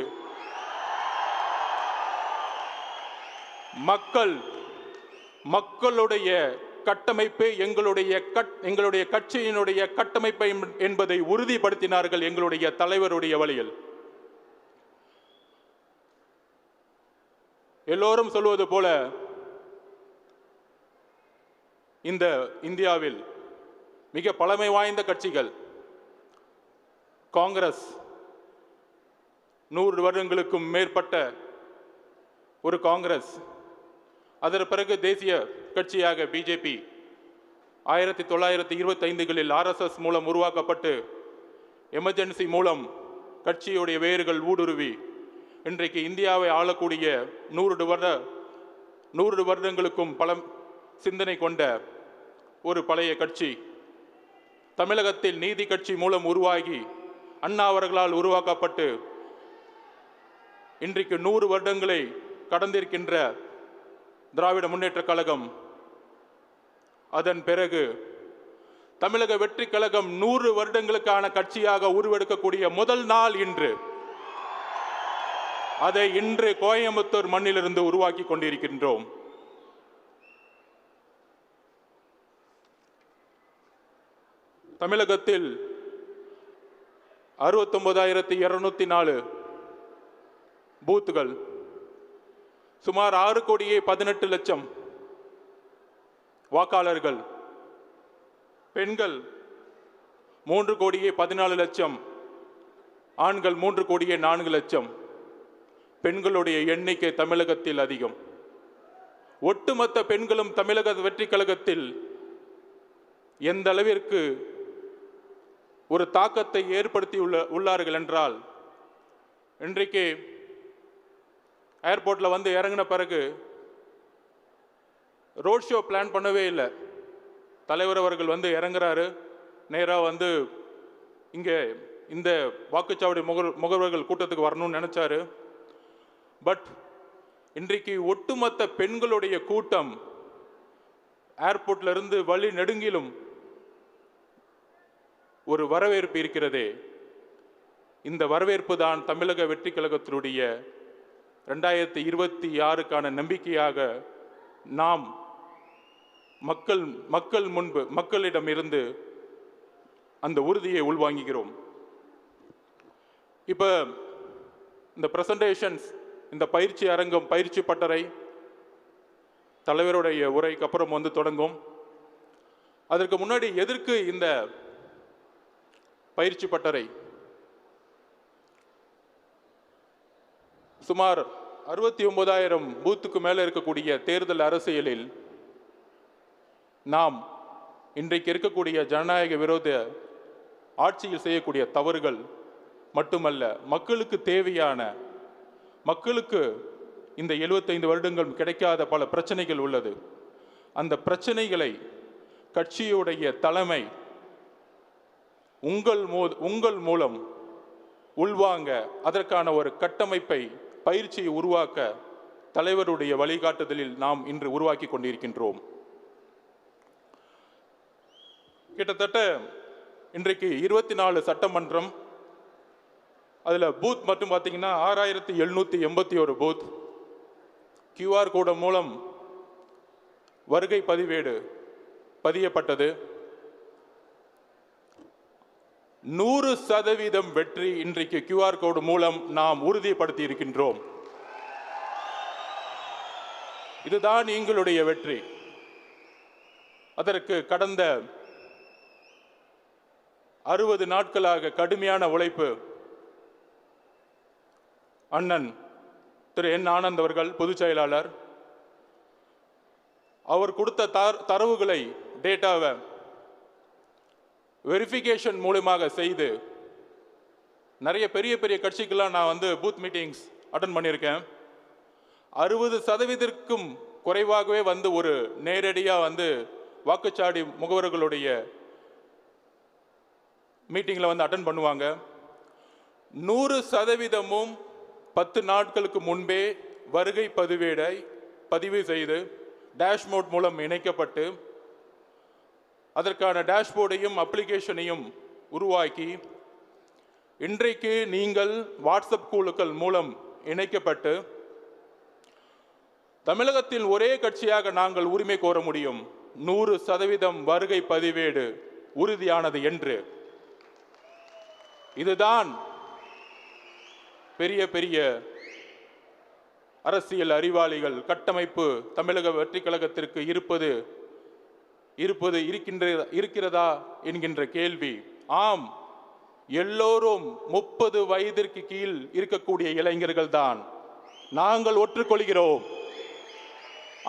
S5: மக்களுடைய கட்டமைப்பே எங்களுடைய கட்சியினுடைய கட்டமைப்பை என்பதை உறுதிப்படுத்தினார்கள் எங்களுடைய தலைவருடைய வழியில். எல்லோரும் சொல்வது போல இந்த இந்தியாவில் மிக பழமை வாய்ந்த கட்சிகள் காங்கிரஸ் 100 வருடங்களுக்கும் மேற்பட்ட ஒரு காங்கிரஸ். அதற்கு பிறகு தேசிய கட்சியாக பிஜேபி 1925களில் RSS மூலம் உருவாக்கப்பட்டு எமர்ஜென்சி மூலம் கட்சியுடைய வேர்கள் ஊடுருவி இன்றைக்கு இந்தியாவை ஆளக்கூடிய 100 வருடங்களுக்கும் பல சிந்தனை கொண்ட ஒரு பழைய கட்சி. தமிழகத்தில் நீதி கட்சி மூலம் உருவாகி அண்ணா அவர்களால் உருவாக்கப்பட்டு இன்றைக்கு 100 வருடங்களை கடந்திருக்கின்ற திராவிட முன்னேற்ற கழகம். அதன் பிறகு தமிழக வெற்றி கழகம் 100 வருடங்களுக்கான கட்சியாக உருவெடுக்கக்கூடிய முதல் நாள் இன்று. அதை இன்று கோயம்புத்தூர் மண்ணிலிருந்து உருவாக்கி கொண்டிருக்கின்றோம். தமிழகத்தில் 69,204 பூத்துகள், சுமார் 6,18,00,000 வாக்காளர்கள், பெண்கள் 3,14,00,000, ஆண்கள் 3,04,00,000. பெண்களுடைய எண்ணிக்கை தமிழகத்தில் அதிகம். ஒட்டுமொத்த பெண்களும் தமிழக வெற்றி கழகத்தில் எந்த அளவிற்கு ஒரு தாக்கத்தை ஏற்படுத்தி உள்ளார்கள் என்றால், இன்றைக்கு ஏர்போர்ட்டில் வந்து இறங்கின பிறகு ரோட் ஷோ பிளான் பண்ணவே இல்லை. தலைவர் அவர்கள் வந்து இறங்குறாரு, நேராக வந்து இங்கே இந்த வாக்குச்சாவடி முகவர்கள் கூட்டத்துக்கு வரணும்னு நினைச்சாரு. பட் இன்றைக்கு ஒட்டுமொத்த பெண்களுடைய கூட்டம் ஏர்போர்ட்ல இருந்து வழி நெடுங்கிலும் ஒரு வரவேற்பு இருக்கிறதே. இந்த வரவேற்பு தான் தமிழக வெற்றி கழகத்தினுடைய 2026க்கான நம்பிக்கையாக நாம் மக்களிடம் இருந்து அந்த உறுதியை உள்வாங்குகிறோம். இப்ப இந்த பிரசன்டேஷன்ஸ், இந்த பயிற்சி அரங்கம், பயிற்சி பட்டறை தலைவருடைய உரைக்கு அப்புறம் வந்து தொடங்கும். அதற்கு முன்னாடி எதற்கு இந்த பயிற்சி பட்டறை? சுமார் 69,000 பூத்துக்கு மேல இருக்கக்கூடிய தேர்தல் அரசியலில் நாம் இன்றைக்கு இருக்கக்கூடிய ஜனநாயக விரோத ஆட்சியில் செய்யக்கூடிய தவறுகள் மட்டுமல்ல, மக்களுக்கு தேவையான, மக்களுக்கு இந்த 75 வருடங்கள் கிடைக்காத பல பிரச்சனைகள் உள்ளது. அந்த பிரச்சனைகளை கட்சியுடைய தலைமை உங்கள் மூலம் உள்வாங்க, அதற்கான ஒரு கட்டமைப்பை, பயிற்சியை உருவாக்க தலைவருடைய வழிகாட்டுதலில் நாம் இன்று உருவாக்கி கொண்டிருக்கின்றோம். கிட்டத்தட்ட இன்றைக்கு 24 சட்டமன்றம், அதில் பூத் மட்டும் பார்த்தீங்கன்னா 6,781 பூத். QR கோடு மூலம் வருகை பதிவேடு பதியப்பட்டது. 100% வெற்றி இன்றைக்கு QR கோடு மூலம் நாம் உறுதிப்படுத்தி இருக்கின்றோம். இதுதான் எங்களுடைய வெற்றி. அதற்கு கடந்த 60 நாட்களாக கடுமையான உழைப்பு அண்ணன் திரு என் ஆனந்த் அவர்கள், பொதுச் செயலாளர், அவர் கொடுத்த தரவுகளை, டேட்டாவை வெரிஃபிகேஷன் மூலமாக செய்து, நிறைய பெரிய பெரிய கட்சிக்கெல்லாம் நான் வந்து பூத் மீட்டிங்ஸ் அட்டன் பண்ணியிருக்கேன். 60%க்கும் குறைவாகவே வந்து ஒரு நேரடியாக வந்து வாக்குச்சாவடி முகவர்களுடைய மீட்டிங்கில் வந்து அட்டன் பண்ணுவாங்க. 100%ம் 10 நாட்களுக்கு முன்பே வருகை பதிவேடை பதிவு செய்து டேஷ்போர்ட் மூலம் இணைக்கப்பட்டு, அதற்கான டேஷ்போர்டையும் அப்ளிகேஷனையும் உருவாக்கி, இன்றைக்கு நீங்கள் வாட்ஸ்அப் குழுக்கள் மூலம் இணைக்கப்பட்டு தமிழகத்தில் ஒரே கட்சியாக நாங்கள் உரிமை கோர முடியும். 100% வருகை பதிவேடு உறுதியானது என்று. இதுதான் பெரிய பெரிய அரசியல் அறிவாளிகள் கட்டமைப்பு தமிழக வெற்றி கழகத்திற்கு இருக்கிறதா என்கின்ற கேள்வி. ஆம், எல்லோரும் 30 வயதிற்கு கீழ் இருக்கக்கூடிய இளைஞர்கள் தான். நாங்கள் ஒற்றுக்கொள்கிறோம்.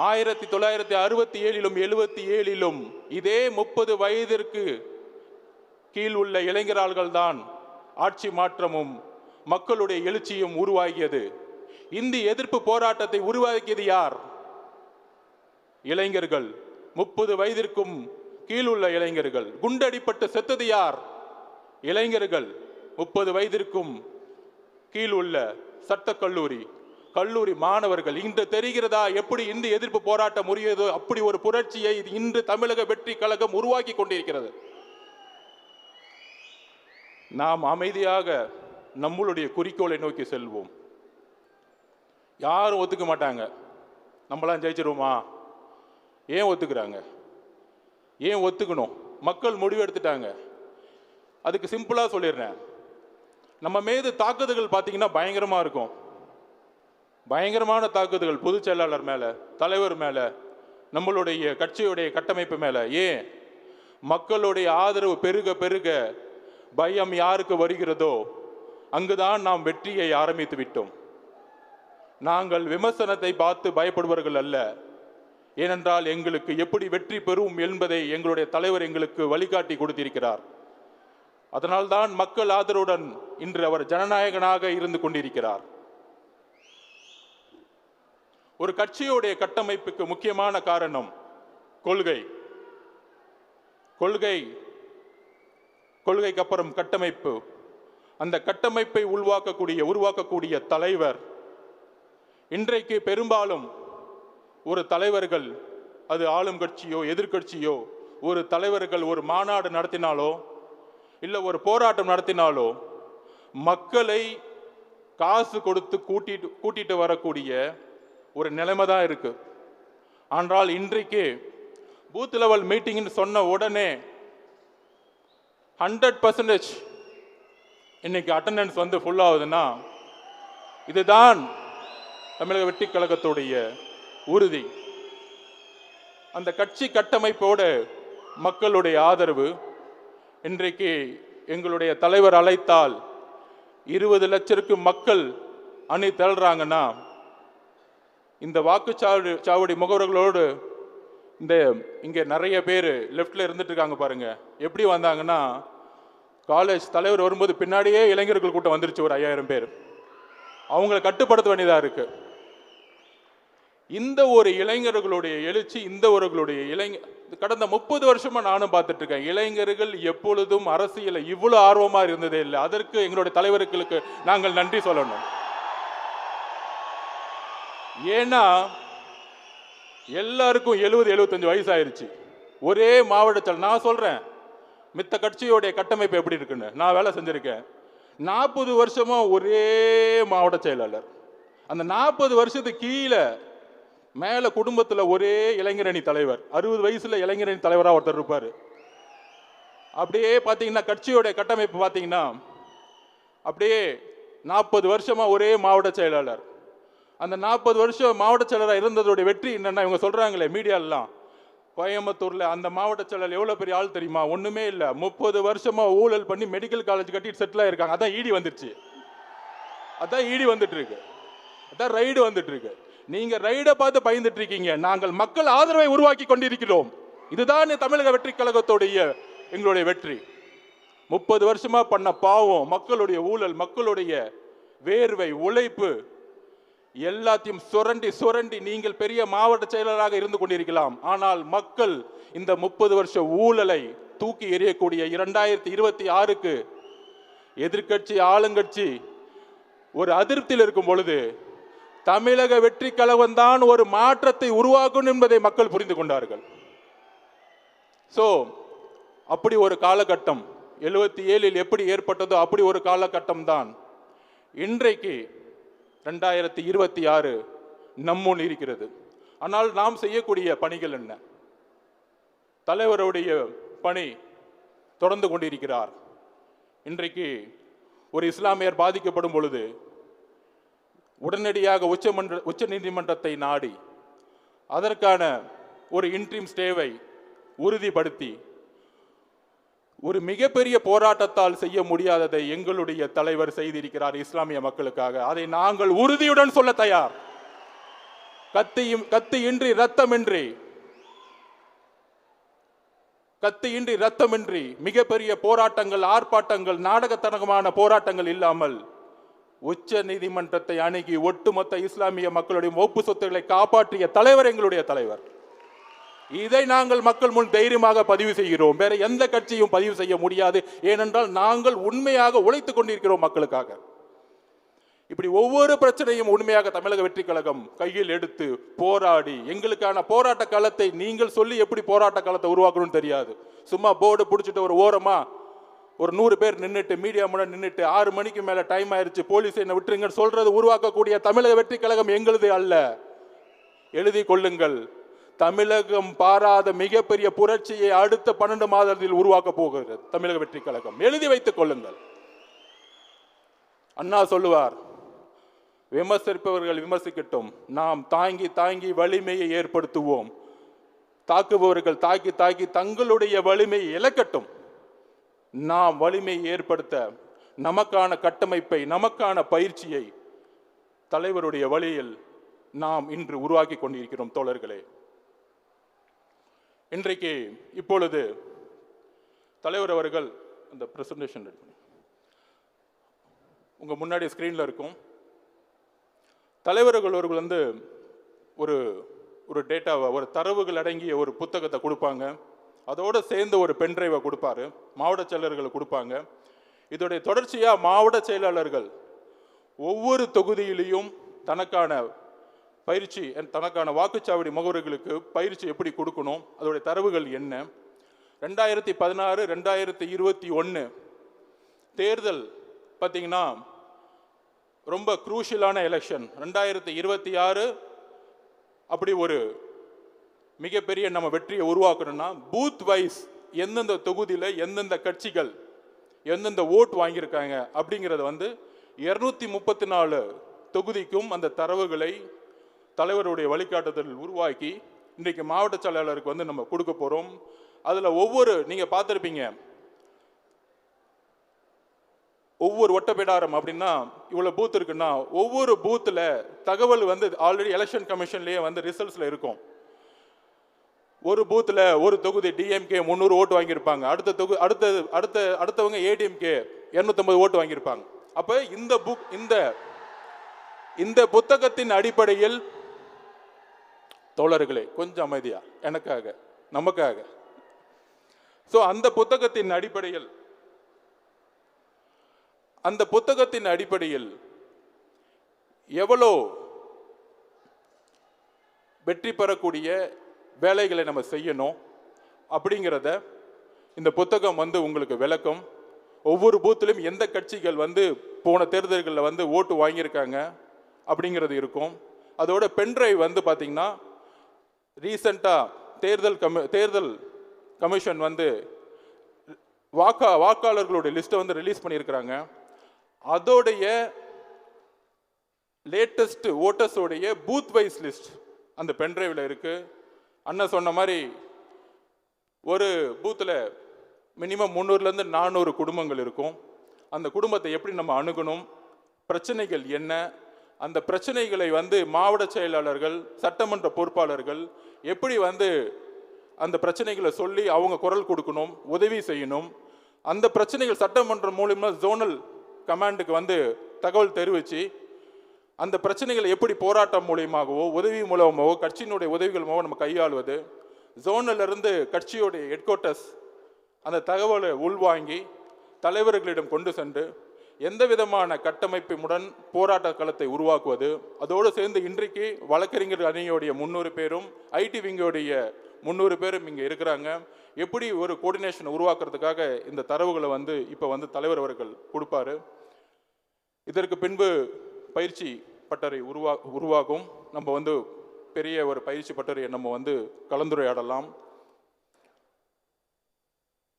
S5: 1967லும் 77லும் இதே 30 வயதிற்கு கீழ் உள்ள இளைஞர்கள் தான் ஆட்சி மாற்றமும் மக்களுடைய எழுச்சியும் உருவாகியது. இந்தி எதிர்ப்பு போராட்டத்தை உருவாக்கியது யார்? இளைஞர்கள். 30 வயதிற்கும் கீழ் உள்ள இளைஞர்கள். குண்டடிப்பட்டு செத்தது யார்? இளைஞர்கள். 30 வயதிற்கும் கீழ் உள்ள கல்லூரி மாணவர்கள். இன்று தெரிகிறதா எப்படி இந்தி எதிர்ப்பு போராட்டம் உரியதோ? அப்படி ஒரு புரட்சியை இன்று தமிழக வெற்றி கழகம் உருவாக்கி கொண்டிருக்கிறது. நாம் அமைதியாக நம்மளுடைய குறிக்கோளை நோக்கி செல்வோம். யாரும் ஒத்துக்க மாட்டாங்க. நம்மளாம் ஜெயிச்சிருவோமா? ஏன் ஒத்துக்கிறாங்க? ஏன் ஒத்துக்கணும்? மக்கள் முடிவு எடுத்துட்டாங்க. அதுக்கு சிம்பிளாக சொல்லிடுறேன். நம்ம மீது தாக்குதல்கள் பார்த்தீங்கன்னா பயங்கரமாக இருக்கும். பயங்கரமான தாக்குதல்கள் பொதுச் செயலாளர் மேலே, தலைவர் மேலே, நம்மளுடைய கட்சியுடைய கட்டமைப்பு மேலே. ஏன்? மக்களுடைய ஆதரவு பெருக பெருக பயம் யாருக்கு வருகிறதோ அங்குதான் நாம் வெற்றியை ஆரம்பித்து விட்டோம். நாங்கள் விமர்சனத்தை பார்த்து பயப்படுபவர்கள் அல்ல. ஏனென்றால் எங்களுக்கு எப்படி வெற்றி பெறும் என்பதை எங்களுடைய தலைவர் எங்களுக்கு வழிகாட்டி கொடுத்திருக்கிறார். அதனால்தான் மக்கள் ஆதரவுடன் இன்று அவர் ஜனநாயகனாக இருந்து கொண்டிருக்கிறார். ஒரு கட்சியுடைய கட்டமைப்புக்கு முக்கியமான காரணம் கொள்கை. கொள்கைக்கு அப்புறம் கட்டமைப்பு. அந்த கட்டமைப்பை உருவாக்கக்கூடிய தலைவர். இன்றைக்கு பெரும்பாலும் ஒரு தலைவர்கள், அது ஆளும் கட்சியோ எதிர்கட்சியோ, ஒரு தலைவர்கள் ஒரு மாநாடு நடத்தினாலோ இல்லை ஒரு போராட்டம் நடத்தினாலோ மக்களை காசு கொடுத்து கூட்டிட்டு வரக்கூடிய ஒரு நிலைமை தான் இருக்கு. ஆனால் இன்றைக்கு பூத் லெவல் மீட்டிங்னு சொன்ன உடனே 100% இன்னைக்கு அட்டெண்டன்ஸ் வந்து ஃபுல் ஆகுதுன்னா இதுதான் தமிழக வெற்றி கழகத்துடைய உறுதி. அந்த கட்சி கட்டமைப்போடு மக்களுடைய ஆதரவு. இன்றைக்கு எங்களுடைய தலைவர் அழைத்தால் 20 லட்சத்துக்கு மக்கள் அணி திரள்றாங்கன்னா, இந்த வாக்குச்சாவடி முகவர்களோடு இங்கே நிறைய பேர் லெஃப்டில் இருந்துட்டு இருக்காங்க பாருங்க. எப்படி வந்தாங்கன்னா, காலேஜ் தலைவர் வரும்போது பின்னாடியே இளைஞர்கள் கூட்டம் வந்துருச்சு, ஒரு 5000 பேர். அவங்களை கட்டுப்படுத்த வேண்டியதாக இருக்கு. இந்த ஒரு இளைஞர்களுடைய எழுச்சி, கடந்த 30 வருஷமா நானும் பார்த்துட்டு இருக்கேன். இளைஞர்கள் எப்பொழுதும் அரசியல் இவ்வளவு ஆர்வமா இருந்ததே இல்லை. அதற்கு எங்களுடைய தலைவர்களுக்கு நாங்கள் நன்றி சொல்லணும். ஏன்னா எல்லாருக்கும் 70-75 வயசு ஆயிருச்சு. ஒரே மாவட்டத்தில் நான் சொல்றேன், மித்த கட்சியோடைய கட்டமைப்பு எப்படி இருக்குன்னு நான் வேலை செஞ்சிருக்கேன். 40 வருஷமா ஒரே மாவட்ட செயலாளர். அந்த 40 வருஷத்துக்கு கீழே மேல குடும்பத்தில் ஒரே இளைஞரணி தலைவர், 60 வயசுல இளைஞரணி தலைவராக ஒருத்தர் இருப்பார். அப்படியே பார்த்தீங்கன்னா கட்சியோடைய கட்டமைப்பு பார்த்தீங்கன்னா அப்படியே 40 வருஷமா ஒரே மாவட்ட செயலாளர். அந்த 40 வருஷம் மாவட்ட செயலராக இருந்ததோடைய வெற்றி என்னன்னா, இவங்க சொல்றாங்களே மீடியாலாம், கோயம்புத்தூர்ல அந்த மாவட்ட செயலர் எவ்வளவு பெரிய ஆள் தெரியுமா? ஒண்ணுமே இல்லை. 30 வருஷமா ஊழல் பண்ணி மெடிக்கல் காலேஜ் கட்டிட்டு செட்டில் ஆயிருக்காங்க. அதான் ஈடி வந்துருச்சு. அதான் ஈடி வந்துட்டு இருக்கு. அதான் ரைடு வந்துட்டு இருக்கு. நீங்க ரைடை பார்த்து பயந்துட்டு இருக்கீங்க. நாங்கள் மக்கள் ஆதரவை உருவாக்கி கொண்டிருக்கிறோம். இதுதான் தமிழக வெற்றி கழகத்துடைய எங்களுடைய வெற்றி. 30 வருஷமா பண்ண பாவம், மக்களுடைய ஊழல், மக்களுடைய வேர்வை, உழைப்பு எல்லாத்தையும் சுரண்டி நீங்கள் பெரிய மாவட்ட செயலராக இருந்து கொண்டிருக்கலாம். ஆனால் மக்கள் இந்த 30 வருஷ ஊழலை தூக்கி எறியக்கூடிய 2026க்கு எதிர்கட்சி ஆளுங்கட்சி ஒரு அதிருப்தியில் இருக்கும் பொழுது தமிழக வெற்றி கழகம் தான் ஒரு மாற்றத்தை உருவாக்கும் என்பதை மக்கள் புரிந்து கொண்டார்கள். சோ அப்படி ஒரு காலகட்டம் 77 எப்படி ஏற்பட்டதோ அப்படி ஒரு காலகட்டம் தான் இன்றைக்கு 2026 நம்முன் இருக்கிறது. ஆனால் நாம் செய்யக்கூடிய பணிகள் என்ன? தலைவருடைய பணி தொடர்ந்து கொண்டிருக்கிறார். இன்றைக்கு ஒரு இஸ்லாமியர் பாதிக்கப்படும் பொழுது உடனடியாக உச்ச நீதிமன்றத்தை நாடி அதற்கான ஒரு இன்ட்ரீம் ஸ்டேவை உறுதிப்படுத்தி ஒரு மிகப்பெரிய போராட்டத்தால் செய்ய முடியாததை எங்களுடைய தலைவர் செய்திருக்கிறார் இஸ்லாமிய மக்களுக்காக. அதை நாங்கள் உறுதியுடன் சொல்ல தயார். கத்தியின்றி ரத்தமின்றி மிகப்பெரிய போராட்டங்கள், ஆர்ப்பாட்டங்கள், நாடகத்தனமான போராட்டங்கள் இல்லாமல் உச்ச நீதிமன்றத்தை அணுகி ஒட்டுமொத்த இஸ்லாமிய மக்களுடைய ஒப்பு சொத்துக்களை காப்பாற்றிய தலைவர் எங்களுடைய தலைவர். இதை நாங்கள் மக்கள் முன் தைரியமாக பதிவு செய்கிறோம். வேற எந்த கட்சியும் பதிவு செய்ய முடியாது. ஏனென்றால் நாங்கள் உண்மையாக உழைத்துக் கொண்டிருக்கிறோம் மக்களுக்காக. இப்படி ஒவ்வொரு பிரச்சனையும் உண்மையாக தமிழக வெற்றி கழகம் கையில் எடுத்து போராடி எங்களுக்கான போராட்ட காலத்தை நீங்கள் சொல்லி எப்படி போராட்ட காலத்தை உருவாக்கணும்னு தெரியாது. சும்மா போர்டு பிடிச்சிட்டு ஒரு ஓரமா ஒரு 100 பேர் நின்றுட்டு மீடியா முன்னாடி நின்றுட்டு 6 மணிக்கு மேலே டைம் ஆயிடுச்சு போலீஸ் என்ன விட்டுருங்கன்னு சொல்றது உருவாக்கக்கூடிய தமிழக வெற்றி கழகம் எங்களுது அல்ல. எழுதி கொள்ளுங்கள். தமிழகம் பாராத மிகப்பெரிய புரட்சியை அடுத்த 12 மாதத்தில் உருவாக்க போகிறது தமிழக வெற்றி கழகம். எழுதி வைத்துக் கொள்ளுங்கள். அண்ணா சொல்லுவார், விமர்சிப்பவர்கள் விமர்சிக்கட்டும், நாம் தாங்கி தாங்கி வலிமையை ஏற்படுத்துவோம். தாக்குபவர்கள் தாக்கி தாக்கி தங்களுடைய வலிமையை இழக்கட்டும். நாம் வலிமையை ஏற்படுத்த நமக்கான கட்டமைப்பை, நமக்கான பயிற்சியை தலைவருடைய வழியில் நாம் இன்று உருவாக்கி கொண்டிருக்கிறோம் தோழர்களே. இன்றைக்கு இப்பொழுது தலைவர் அவர்கள் அந்த பிரசன்டேஷன் உங்க முன்னாடி ஸ்கிரீன்ல இருக்கும். தலைவர்கள் அவர்கள் ஒரு ஒரு டேட்டாவை, ஒரு தரவுகள் அடங்கிய ஒரு புத்தகத்தை கொடுப்பாங்க. அதோடு சேர்ந்து ஒரு பென்ட்ரைவை கொடுப்பாரு, மாவட்ட செயலர்கள் கொடுப்பாங்க. இதோடைய தொடர்ச்சியாக மாவட்ட செயலாளர்கள் ஒவ்வொரு தொகுதியிலையும் தனக்கான பயிற்சி, தனக்கான வாக்குச்சாவடி முகவர்களுக்கு பயிற்சி எப்படி கொடுக்கணும், அதோடைய தரவுகள் என்ன. 2016 2021 தேர்தல் பார்த்தீங்கன்னா ரொம்ப குரூஷியலான எலெக்ஷன். 2026 அப்படி ஒரு மிகப்பெரிய நம்ம வெற்றியை உருவாக்கணும்னா பூத் வைஸ் எந்தெந்த தொகுதியில் எந்தெந்த கட்சிகள் எந்தெந்த ஓட் வாங்கியிருக்காங்க அப்படிங்கிறத 234 தொகுதிக்கும் அந்த தரவுகளை தலைவருடைய வழிகாட்டுதல் உருவாக்கி இன்றைக்கு மாவட்ட செயலாளருக்கு நம்ம கொடுக்க போகிறோம். அதில் ஒவ்வொரு, நீங்கள் பார்த்துருப்பீங்க, ஒவ்வொரு ஒட்டப்பிடாரம் அப்படின்னா இவ்வளோ பூத் இருக்குன்னா ஒவ்வொரு பூத்தில் தகவல் ஆல்ரெடி எலெக்ஷன் கமிஷன்லேயே ரிசல்ட்ஸில் இருக்கும். ஒரு பூத்தில் ஒரு தொகுதி டிஎம்கே 300 ஓட்டு வாங்கியிருப்பாங்க, அடுத்தவங்க ஏடிஎம்கே 250 ஓட்டு வாங்கியிருப்பாங்க. அப்போ இந்த புத்தகத்தின் அடிப்படையில் தோழர்களே கொஞ்சம் அமைதியா, எனக்காக நமக்காக, அந்த புத்தகத்தின் அடிப்படையில் எவ்வளோ வெற்றி பெறக்கூடிய வேலைகளை நம்ம செய்யணும் அப்படிங்கிறத இந்த புத்தகம் உங்களுக்கு விளக்கம். ஒவ்வொரு பூத்திலும் எந்த கட்சிகள் போன தேர்தல்களில் ஓட்டு வாங்கியிருக்காங்க அப்படிங்கிறது இருக்கும். அதோட பென்ட்ரைவ் பார்த்தீங்கன்னா ரீசெண்டாக தேர்தல் கமிஷன் வாக்காளர்களுடைய லிஸ்ட்டை ரிலீஸ் பண்ணியிருக்கிறாங்க. அதோடைய லேட்டஸ்ட் ஓட்டர்ஸோடைய பூத் வைஸ் லிஸ்ட் அந்த பென்ட்ரைவில் இருக்கு. அண்ணன் சொன்ன மாதிரி ஒரு பூத்தில் மினிமம் 300லேருந்து 400 குடும்பங்கள் இருக்கும். அந்த குடும்பத்தை எப்படி நம்ம அணுகணும், பிரச்சனைகள் என்ன, அந்த பிரச்சனைகளை மாவட்ட செயலாளர்கள், சட்டமன்ற பொறுப்பாளர்கள் எப்படி அந்த பிரச்சனைகளை சொல்லி அவங்க குரல் கொடுக்கணும், உதவி செய்யணும். அந்த பிரச்சனைகள் சட்டமன்றம் மூலமா ஜோனல் கமாண்டுக்கு தகவல் தெரிவித்து அந்த பிரச்சனைகளை எப்படி போராட்டம் மூலியமாகவோ உதவி மூலமாகவோ கட்சியினுடைய உதவிகள் மூலம் நம்ம கையாளுவது, ஜோனிலிருந்து கட்சியோடைய ஹெட் குவார்ட்டர்ஸ் அந்த தகவலை உள்வாங்கி தலைவர்களிடம் கொண்டு சென்று எந்த விதமான கட்டமைப்புடன் போராட்ட களத்தை உருவாக்குவது. அதோடு சேர்ந்து இன்றைக்கு வழக்கறிஞர் அணியோடைய 300 பேரும் ஐடி விங்கோடைய 300 பேரும் இங்கே இருக்கிறாங்க. எப்படி ஒரு கோஆர்டினேஷன் உருவாக்குறதுக்காக இந்த தரவுகளை இப்போ தலைவர் அவர்கள் கொடுப்பாரு. இதற்கு பின்பு பயிற்சி பட்டறை உருவாகும். நம்ம பெரிய ஒரு பயிற்சி பட்டறையை நம்ம கலந்துரையாடலாம்.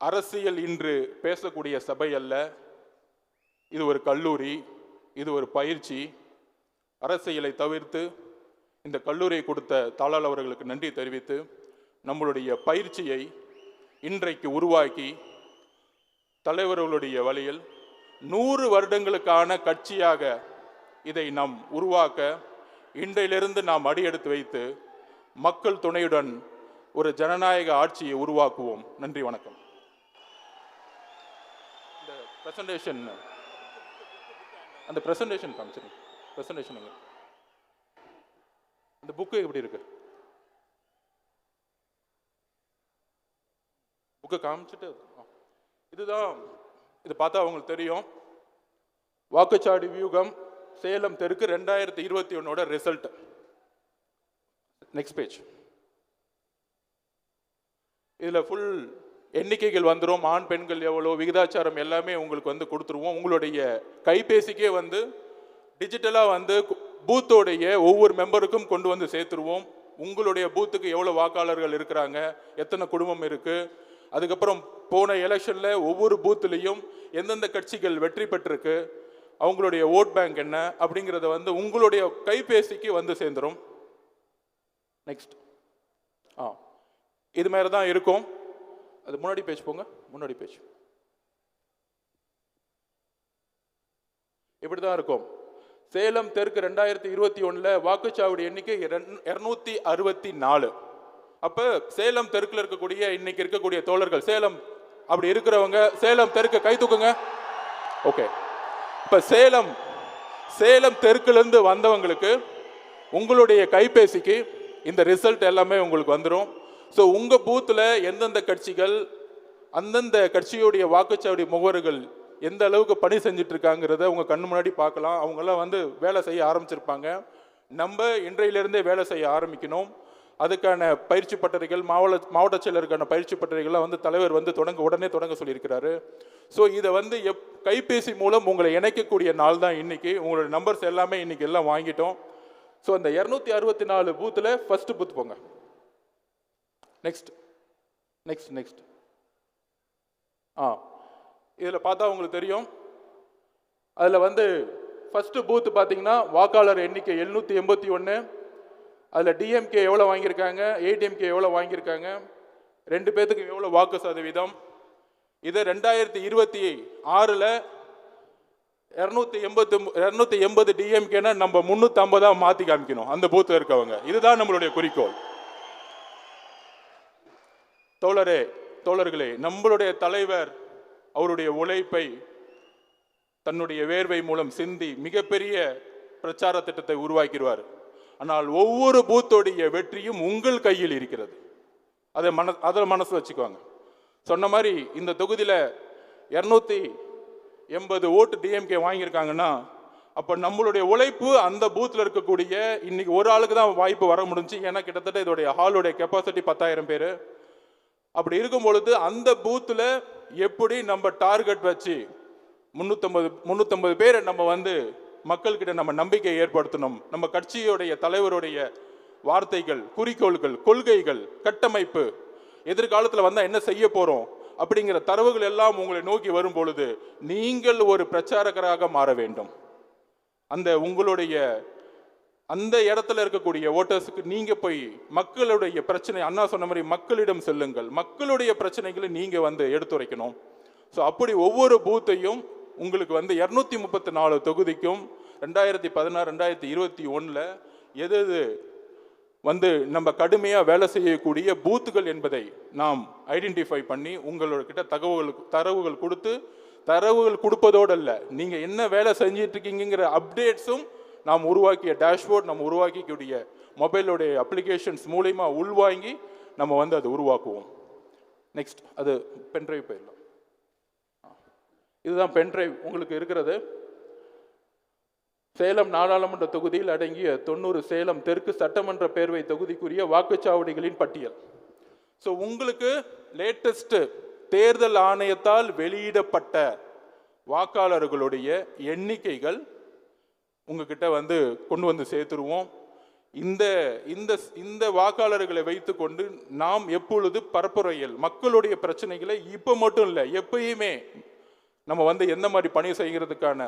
S5: அரசியல் இன்று பேசக்கூடிய சபை அல்ல, இது ஒரு கல்லூரி, இது ஒரு பயிற்சி. அரசியலை தவிர்த்து இந்த கல்லூரியை கொடுத்த தாளாளர் அவர்களுக்கு நன்றி தெரிவித்து நம்மளுடைய பயிற்சியை இன்றைக்கு உருவாக்கி தலைவர்களுடைய வழியில் 100 வருடங்களுக்கான கட்சியாக இதை நாம் உருவாக்க இன்றையிலிருந்து நாம் அடியெடுத்து வைத்து மக்கள் துணையுடன் ஒரு ஜனநாயக ஆட்சியை உருவாக்குவோம். நன்றி, வணக்கம். இந்த பிரசன்டேஷன், அந்த பிரசன்டேஷன் காமிச்சிருங்க. பிரசன்டேஷன் இந்த புக்கு எப்படி இருக்கு? புக்கை காமிச்சிட்டு இதுதான், இது பார்த்தா அவங்களுக்கு தெரியும். வாக்குச்சாவடி வியூகம் சேலம் தெற்கு 2021 ரிசல்ட். Next page. இதில் ஃபுல் எண்ணிக்கைகள் வந்துடும். ஆண் பெண்கள் எவ்வளோ விகிதாச்சாரம் எல்லாமே உங்களுக்கு வந்து கொடுத்துருவோம். உங்களுடைய கைபேசிக்கே வந்து டிஜிட்டலாக வந்து பூத்தோடைய ஒவ்வொரு மெம்பருக்கும் கொண்டு வந்து சேர்த்துருவோம். உங்களுடைய பூத்துக்கு எவ்வளோ வாக்காளர்கள் இருக்கிறாங்க, எத்தனை குடும்பம் இருக்குது, அதுக்கப்புறம் போன எலெக்ஷனில் ஒவ்வொரு பூத்துலேயும் எந்தெந்த கட்சிகள் வெற்றி பெற்றிருக்கு, அவங்களுடைய ஓட் பேங்க் என்ன அப்படிங்கிறத வந்து உங்களுடைய கைபேசிக்கு வந்து சேர்ந்துடும். நெக்ஸ்ட் இது மாதிரி தான் இருக்கும். அது முன்னாடி பேஜ் போங்க, முன்னாடி பேஜ் இப்படி தான் இருக்கும். சேலம் தெற்கு 2021 வாக்குச்சாவடி எண்ணிக்கை 264. அப்போ சேலம் தெற்குல இருக்கக்கூடிய இன்னைக்கு இருக்கக்கூடிய தோழர்கள், சேலம் அப்படி இருக்கிறவங்க சேலம் தெற்கு கை தூக்குங்க. ஓகே, இப்போ சேலம் தெற்குலேருந்து வந்தவங்களுக்கு உங்களுடைய கைபேசிக்கு இந்த ரிசல்ட் எல்லாமே உங்களுக்கு வந்துடும். ஸோ உங்கள் பூத்தில் எந்தெந்த கட்சிகள், அந்தந்த கட்சியுடைய வாக்குச்சாவடி முகவர்கள் எந்த அளவுக்கு பணி செஞ்சுட்டு இருக்காங்கிறத உங்கள் கண்ணு முன்னாடி பார்க்கலாம். அவங்கெல்லாம் வந்து வேலை செய்ய ஆரம்பிச்சிருப்பாங்க. நம்ம இன்றையிலிருந்தே வேலை செய்ய ஆரம்பிக்கணும். அதுக்கான பயிற்சி பட்டறைகள், மாவட்ட செயலருக்கான பயிற்சி பட்டறைகள்லாம் வந்து தலைவர் வந்து உடனே தொடங்க சொல்லியிருக்கிறாரு. ஸோ இதை வந்து கைபேசி மூலம் உங்களை இணைக்கக்கூடிய நாள் தான் இன்னைக்கு. உங்களோட நம்பர்ஸ் எல்லாமே இன்னைக்கு எல்லாம் வாங்கிட்டோம். ஸோ அந்த 264 பூத்தில் ஃபர்ஸ்ட் பூத் போங்க. நெக்ஸ்ட் நெக்ஸ்ட் நெக்ஸ்ட் இதில் பார்த்தா உங்களுக்கு தெரியும். அதில் வந்து ஃபர்ஸ்ட் பூத்து பார்த்தீங்கன்னா வாக்காளர் எண்ணிக்கை 781. அதில் டிஎம்கே எவ்வளோ வாங்கியிருக்காங்க, ஏடிஎம்கே எவ்வளோ வாங்கியிருக்காங்க, 2 பேர்த்துக்கு எவ்வளோ வாக்கு சதவீதம். இதை 2026 280 டிஎம்கேனா நம்ம 350 மாற்றி காமிக்கணும் அந்த பூத்தில் இருக்கவங்க. இதுதான் நம்மளுடைய குறிக்கோள். தோழர்களே, நம்மளுடைய தலைவர் அவருடைய உழைப்பை தன்னுடைய வேர்வை மூலம் சிந்தி மிகப்பெரிய பிரச்சார திட்டத்தை உருவாக்கிடுவார். ஆனால் ஒவ்வொரு பூத்தோடைய வெற்றியும் உங்கள் கையில் இருக்கிறது. அதை மனசு வச்சுக்குவாங்க. சொன்ன மாதிரி இந்த தொகுதியில் 280 ஓட்டு டிஎம்கே வாங்கியிருக்காங்கன்னா அப்போ நம்மளுடைய உழைப்பு அந்த பூத்தில் இருக்கக்கூடிய இன்னைக்கு ஒரு ஆளுக்கு தான் வாய்ப்பு வர முடிஞ்சு. ஏன்னா கிட்டத்தட்ட இதோடைய ஹாலுடைய கெப்பாசிட்டி 10,000 பேர். அப்படி இருக்கும் பொழுது அந்த பூத்தில் எப்படி நம்ம டார்கெட் வச்சு 350 பேரை நம்ம வந்து மக்கள்கிட்ட நம்ம நம்பிக்கை ஏற்படுத்தணும். நம்ம கட்சியுடைய தலைவருடைய வார்த்தைகள், குறிக்கோள்கள், கொள்கைகள், கட்டமைப்பு, எதிர்காலத்தில் வந்தால் என்ன செய்ய போகிறோம் அப்படிங்கிற தரவுகள் எல்லாம் உங்களை நோக்கி வரும் பொழுது நீங்கள் ஒரு பிரச்சாரகராக மாற வேண்டும். உங்களுடைய அந்த இடத்துல இருக்கக்கூடிய ஓட்டர்ஸுக்கு நீங்க போய் மக்களுடைய பிரச்சனை, அண்ணா சொன்ன மாதிரி மக்களிடம் செல்லுங்கள், மக்களுடைய பிரச்சனைகளை நீங்க வந்து எடுத்துரைக்கணும். ஸோ அப்படி ஒவ்வொரு பூத்தையும் உங்களுக்கு வந்து 234 தொகுதிக்கும் 2016 2021 எது வந்து நம்ம கடுமையாக வேலை செய்யக்கூடிய பூத்துகள் என்பதை நாம் ஐடென்டிஃபை பண்ணி உங்களோட தரவுகள் கொடுப்பதோடு அல்ல, நீங்கள் என்ன வேலை செஞ்சிட்டு இருக்கீங்கிற அப்டேட்ஸும் நாம் உருவாக்கிய டேஷ்போர்ட், நம்ம உருவாக்கிக்கூடிய மொபைலோடைய அப்ளிகேஷன்ஸ் மூலமா உள்வாங்கி நம்ம வந்து அதை உருவாக்குவோம். நெக்ஸ்ட் அது பென்ட்ரைவ் போயிடலாம். இதுதான் பென்ட்ரைவ் உங்களுக்கு இருக்கிறது. சேலம் நாடாளுமன்ற தொகுதியில் அடங்கிய 90 சேலம் தெற்கு சட்டமன்ற பேரவை தொகுதிக்குரிய வாக்குச்சாவடிகளின் பட்டியல். ஸோ உங்களுக்கு லேட்டஸ்ட் தேர்தல் ஆணையத்தால் வெளியிடப்பட்ட வாக்காளர்களுடைய எண்ணிக்கைகள் உங்ககிட்ட வந்து கொண்டு வந்து சேர்த்துருவோம். இந்த வாக்காளர்களை வைத்துக்கொண்டு நாம் எப்பொழுது பரப்புரையில் மக்களுடைய பிரச்சனைகளை இப்போ மட்டும் இல்லை எப்பயுமே நம்ம வந்து எந்த மாதிரி பணி செய்கிறதுக்கான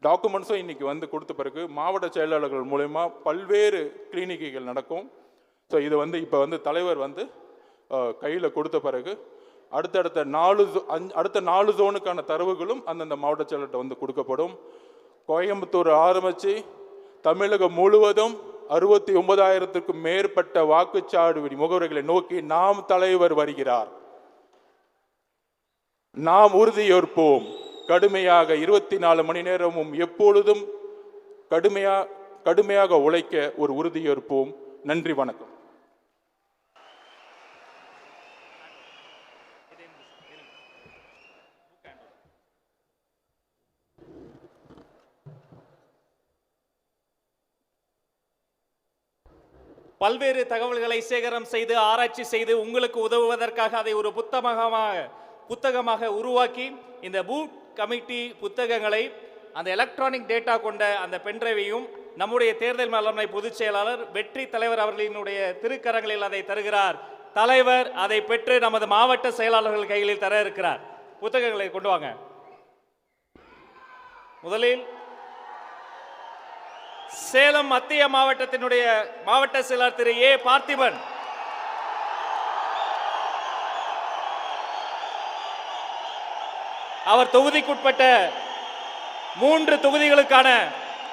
S5: டாக்குமெண்ட்ஸும் இன்னைக்கு வந்து கொடுத்த பிறகு மாவட்ட செயலாளர்கள் மூலமா பல்வேறு கிளினிக்குகள் நடக்கும். ஸோ இது வந்து இப்போ வந்து தலைவர் வந்து கையில் கொடுத்த பிறகு அடுத்த 4 ஜோனுக்கான தரவுகளும் அந்தந்த மாவட்ட செயலர்கிட்ட வந்து கொடுக்கப்படும். கோயம்புத்தூர் ஆரம்பித்து தமிழகம் முழுவதும் 69,000க்கும் மேற்பட்ட வாக்குச்சாவடி முகவர்களை நோக்கி நாம் தலைவர் வருகிறார். நாம் உறுதியேற்போம். கடுமையாக 24 மணி நேரமும் எப்பொழுதும் கடுமையாக உழைக்க ஒரு உறுதியேற்போம். நன்றி, வணக்கம்.
S1: பல்வேறு தகவல்களை சேகரம் செய்து ஆராய்ச்சி செய்து உங்களுக்கு உதவுவதற்காக அதை ஒரு புத்தகமாக உருவாக்கி இந்த பூத் கமிட்டி புத்தகங்களை அந்த எலக்ட்ரானிக் டேட்டா கொண்ட அந்த பென்ட்ரைவையும் நம்முடைய தேர்தல் மேலாண்மை பொதுச் செயலாளர் வெற்றி தலைவர் அவர்களினுடைய திருக்கரங்களில் அதை தருகிறார். தலைவர் அதை பெற்று நமது மாவட்ட செயலாளர்கள் கைகளில் தர இருக்கிறார். புத்தகங்களை கொண்டு வாங்க. முதலில் சேலம் மத்திய மாவட்டத்தினுடைய மாவட்ட செயலாளர் திரு ஏ பார்த்திபன். அவர் தொகுதிக்குட்பட்ட 3 தொகுதிகளுக்கான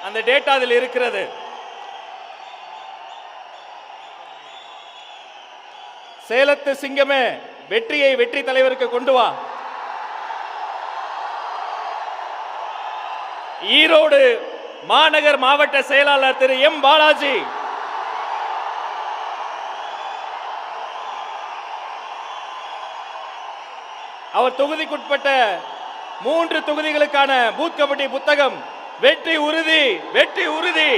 S1: அந்த டேட்டா அதில் இருக்கிறது. சேலத்து சிங்கமே, வெற்றியை வெற்றி தலைவருக்கு கொண்டு வா. ஈரோடு மாநகர் மாவட்ட செயலாளர் திரு எம் பாலாஜி. அவர் தொகுதிக்குட்பட்ட 3 தொகுதிகளுக்கான பூத் கமிட்டி புத்தகம் வெற்றி உறுதி வெற்றி உறுதி.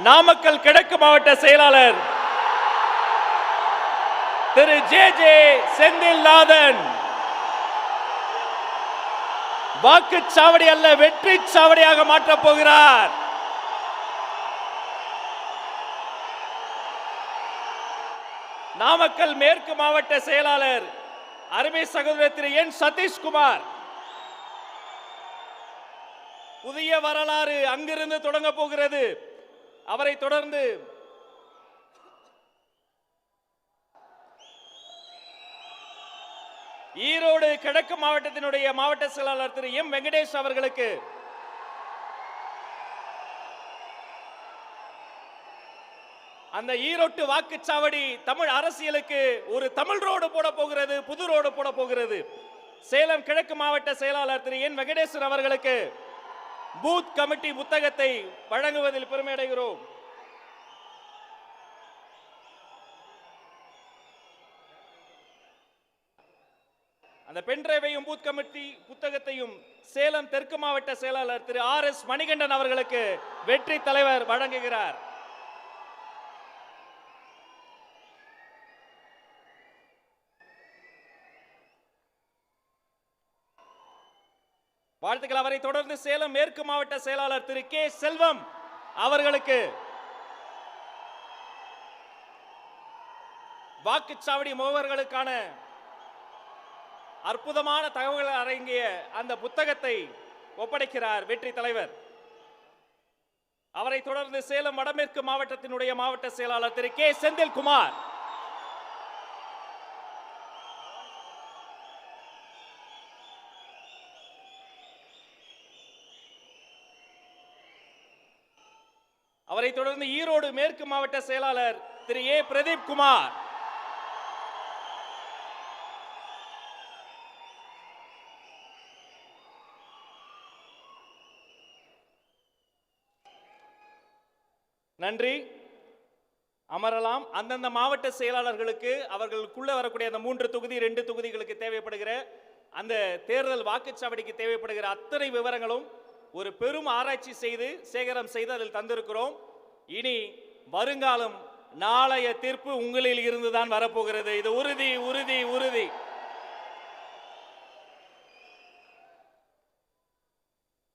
S1: நாமக்கல் கிழக்கு மாவட்ட செயலாளர் திரு ஜே ஜே செந்தில்நாதன். வாக்குச்சாவடி அல்ல, வெற்றி சாவடியாக மாற்றப் போகிறார். நாமக்கல் மேற்கு மாவட்ட செயலாளர் அருமை சகோதரர் திரு என் சதீஷ்குமார். புதிய வரலாறு அங்கிருந்து தொடங்க போகிறது. அவரை தொடர்ந்து ஈரோடு கிழக்கு மாவட்டத்தினுடைய மாவட்ட செயலாளர் திரு எம் வெங்கடேஷ் அவர்களுக்கு அந்த ஈரோட்டு வாக்குச்சாவடி தமிழ் அரசியலுக்கு ஒரு தமிழ் ரோடு போட போகிறது, புது ரோடு போட போகிறது. சேலம் கிழக்கு மாவட்ட செயலாளர் திரு என் வெங்கடேசன் அவர்களுக்கு பூத் கமிட்டி புத்தகத்தை வழங்குவதில் பெருமை அடைகிறோம். அந்த பென்டிரைவையும் பூத் கமிட்டி புத்தகத்தையும் சேலம் தெற்கு மாவட்ட செயலாளர் திரு ஆர்.எஸ். மணிகண்டன் அவர்களுக்கு வெற்றி தலைவர் வழங்குகிறார். வாழ்த்துக்கள். அவரை தொடர்ந்து சேலம் மேற்கு மாவட்ட செயலாளர் திரு கே செல்வம் அவர்களுக்கு வாக்குச்சாவடி முகவர்களுக்கான அற்புதமான தகவல்கள் அடங்கிய அந்த புத்தகத்தை ஒப்படைக்கிறார் வெற்றி தலைவர். அவரை தொடர்ந்து சேலம் வடமேற்கு மாவட்டத்தினுடைய மாவட்ட செயலாளர் திரு கே செந்தில்குமார். அவரை தொடர்ந்து ஈரோடு மேற்கு மாவட்ட செயலாளர் திரு ஏ பிரதீப் குமார். நன்றி. அமரலாம். அந்தந்த மாவட்ட செயலாளர்களுக்கு அவர்களுக்குள்ள வரக்கூடிய அந்த 3 தொகுதி 2 தொகுதிகளுக்கு தேவைப்படுகிற அந்த தேர்தல் வாக்குச்சாவடிக்கு தேவைப்படுகிற அத்தனை விவரங்களும் ஒரு பெரும் ஆராய்ச்சி செய்து சேகரம் செய்து அதில் தந்திருக்கிறோம். இனி வருங்காலம் நாளைய தீர்ப்பு உங்களில் இருந்துதான் வரப்போகிறது. இது உறுதி உறுதி உறுதி.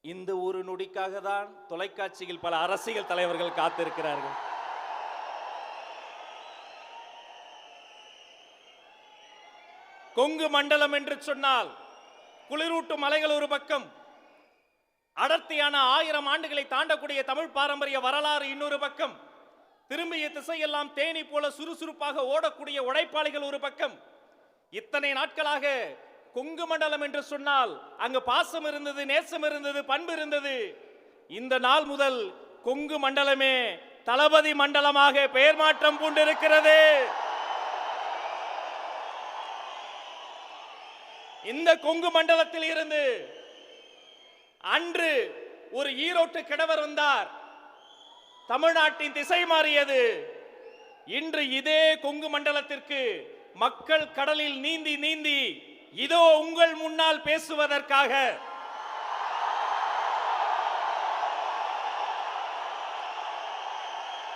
S1: இந்த ஒரு நொடிக்காக தான் தொலைக்காட்சியில் பல அரசியல் தலைவர்கள் காத்திருக்கிறார்கள். கொங்கு மண்டலம் என்று சொன்னால் குளிரூட்டும் மலைகள் ஒரு பக்கம், அடர்த்தியான 1000 ஆண்டுகளை தாண்டக்கூடிய தமிழ் பாரம்பரிய வரலாறு இன்னொரு பக்கம், திரும்பிய திசையெல்லாம் தேனி போல சுறுசுறுப்பாக ஓடக்கூடிய உழைப்பாளிகள் ஒரு பக்கம். இத்தனை நாட்களாக கொங்கு மண்டலம் என்று சொன்னால் அங்கு பாசம் இருந்தது, நேசம் இருந்தது, பண்பு இருந்தது. இந்த நாள் முதல் கொங்கு மண்டலமே தளபதி மண்டலமாக பெயர் மாற்றம் பூண்டிருக்கிறது. இந்த கொங்கு மண்டலத்தில் இருந்து அன்று ஒரு ஈரோட்டு கிழவர் வந்தார். தமிழ்நாட்டின் திசை மாறியது. இன்று இதே கொங்கு மண்டலத்திற்கு மக்கள் கடலில் நீந்தி நீந்தி இதோ உங்கள் முன்னால் பேசுவதற்காக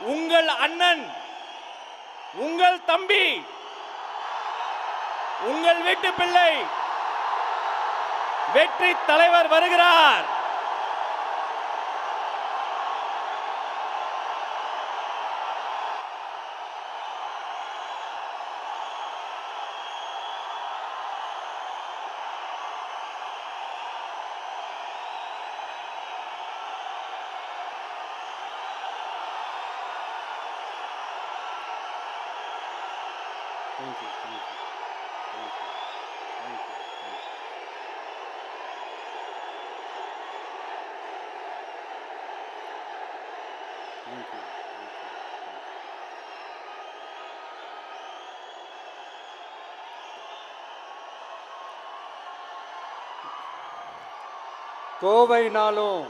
S1: உங்கள் அண்ணன், உங்கள் தம்பி, உங்கள் வீட்டு பிள்ளை வெற்றி தலைவர் வருகிறார்.
S2: Thank you. Thank you. Thank you. Thank you. Thank you. Thank you. கோவைனாலும்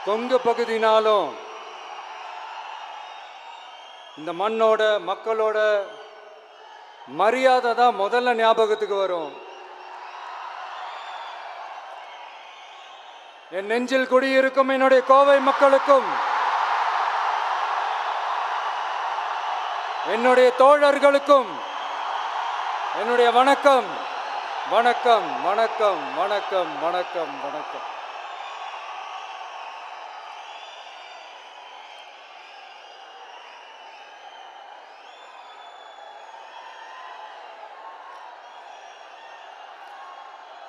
S2: Kongu பகுதினாலும் இந்த மண்ணோட மக்களோட மரியாதை தான் முதல்ல ஞாபகத்துக்கு வரும். என் நெஞ்சில் குடியிருக்கும் என்னுடைய கோவை மக்களுக்கும் என்னுடைய தோழர்களுக்கும் என்னுடைய வணக்கம் வணக்கம் வணக்கம் வணக்கம் வணக்கம் வணக்கம்.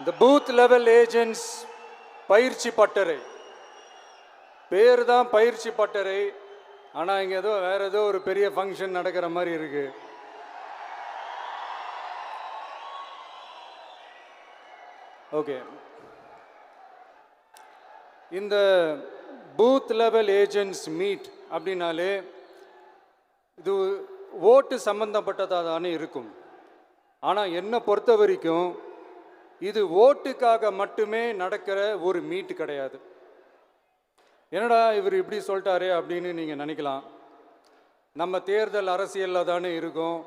S2: இந்த பூத் லெவல் ஏஜென்ட்ஸ் பயிற்சி பட்டறை பேர் தான் பயிற்சி பட்டறை, ஆனால் இங்கே ஏதோ வேற ஏதோ ஒரு பெரிய ஃபங்க்ஷன் நடக்கிற மாதிரி இருக்கு. ஓகே, இந்த பூத் லெவல் ஏஜென்ட்ஸ் மீட் அப்படின்னாலே இது ஓட்டு சம்பந்தப்பட்டதாக தானே இருக்கும். ஆனால் என்னை பொறுத்த வரைக்கும் இது ஓட்டுக்காக மட்டுமே நடக்கிற ஒரு மீட் கிடையாது. என்னடா இவர் இப்படி சொல்லிட்டாரே அப்படின்னு நீங்கள் நினைக்கலாம். நம்ம தேர்தல் அரசியலில் தானே இருக்கோம்,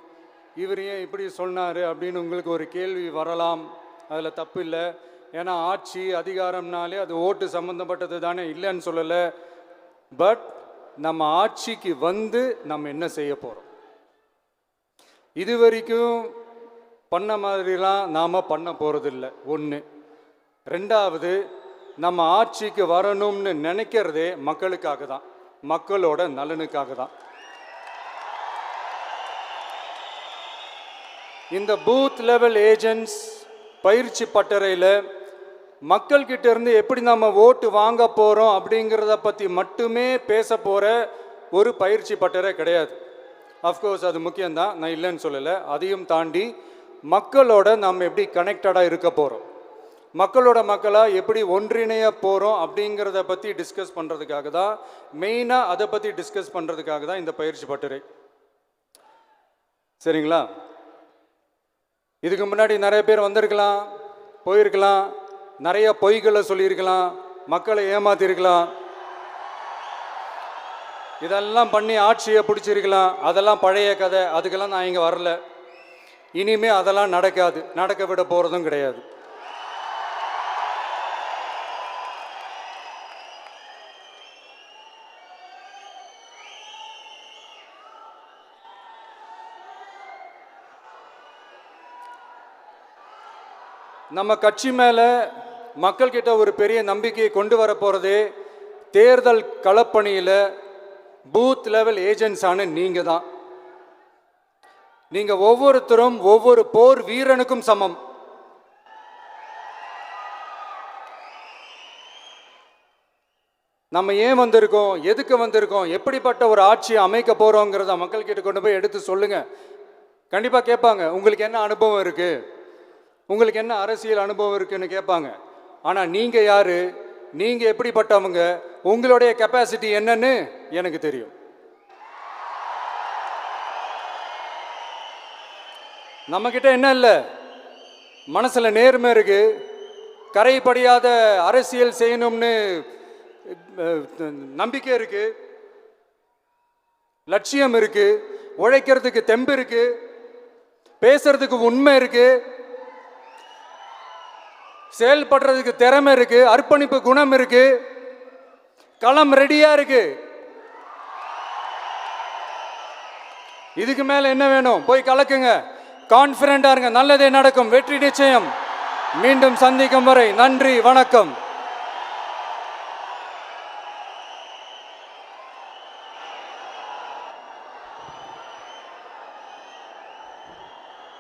S2: இவர் ஏன் இப்படி சொன்னார் அப்படின்னு உங்களுக்கு ஒரு கேள்வி வரலாம். அதில் தப்பு இல்லை. ஏன்னா ஆட்சி அதிகாரம்னாலே அது ஓட்டு சம்மந்தப்பட்டது தானே, இல்லைன்னு சொல்லலை. பட் நம்ம ஆட்சிக்கு வந்து நம்ம என்ன செய்ய போகிறோம், இது வரைக்கும் பண்ண மாதிரிலாம் நாம் பண்ண போகிறதில்ல. ஒன்று. ரெண்டாவது, நம்ம ஆட்சிக்கு வரணும்னு நினைக்கிறதே மக்களுக்காக தான், மக்களோட நலனுக்காக தான். இந்த பூத் லெவல் ஏஜென்ட்ஸ் பயிற்சி பட்டறையில் மக்கள்கிட்ட இருந்து எப்படி நம்ம ஓட்டு வாங்க போகிறோம் அப்படிங்கிறத பற்றி மட்டுமே பேச போகிற ஒரு பயிற்சி பட்டறை கிடையாது. அஃப்கோர்ஸ் அது முக்கியம்தான், நான் இல்லைன்னு சொல்லலை. அதையும் தாண்டி மக்களோட நம்ம எப்படி கனெக்டடாக இருக்க போகிறோம், மக்களோட மக்களாக எப்படி ஒன்றிணைய போகிறோம் அப்படிங்கிறத பற்றி டிஸ்கஸ் பண்ணுறதுக்காக தான், மெயினாக அதை பற்றி டிஸ்கஸ் பண்ணுறதுக்காக தான் இந்த பயிற்சி பட்டறை. சரிங்களா? இதுக்கு முன்னாடி நிறைய பேர் வந்திருக்கலாம், போயிருக்கலாம், நிறைய பொய்களை சொல்லியிருக்கலாம், மக்களை ஏமாத்திருக்கலாம், இதெல்லாம் பண்ணி ஆட்சியை பிடிச்சிருக்கலாம். அதெல்லாம் பழைய கதை, அதுக்கெல்லாம் நான் இங்கே வரல. இனிமே அதெல்லாம் நடக்காது, நடக்க விட போகிறதும் கிடையாது. நம்ம கட்சி மேலே மக்கள்கிட்ட ஒரு பெரிய நம்பிக்கையை கொண்டு வர போகிறதே தேர்தல் களப்பணியில் பூத் லெவல் ஏஜென்ட்ஸான நீங்கள் தான். நீங்கள் ஒவ்வொருத்தரும் ஒவ்வொரு போர் வீரனுக்கும் சமம். நம்ம ஏன் வந்திருக்கோம், எதுக்கு வந்திருக்கோம், எப்படிப்பட்ட ஒரு ஆட்சியை அமைக்க போகிறோங்கிறத மக்கள்கிட்ட கொண்டு போய் எடுத்து சொல்லுங்கள். கண்டிப்பாக கேட்பாங்க, உங்களுக்கு என்ன அனுபவம் இருக்குது, உங்களுக்கு என்ன அரசியல் அனுபவம் இருக்குன்னு கேட்பாங்க. ஆனால் நீங்கள் யார், நீங்கள் எப்படிப்பட்டவங்க, உங்களுடைய கெப்பாசிட்டி என்னன்னு எனக்கு தெரியும். நம்மக்கிட்ட என்ன இல்லை, மனசில் நேர்மை இருக்குது, கரைப்படியாத அரசியல் செய்யணும்னு நம்பிக்கை இருக்குது, லட்சியம் இருக்குது, உழைக்கிறதுக்கு தெம்பு இருக்குது, பேசுறதுக்கு உண்மை இருக்குது, செயல்படுறதுக்கு திறமை இருக்குது, அர்ப்பணிப்பு குணம் இருக்குது. களம் ரெடியா இருக்கு. இதுக்கு மேல என்ன வேணும்? போய் கலக்குங்க. கான்ஃபிடண்டா இருங்க. நல்லதே நடக்கும். வெற்றி நிச்சயம். மீண்டும் சந்திக்கும் வரை நன்றி, வணக்கம்.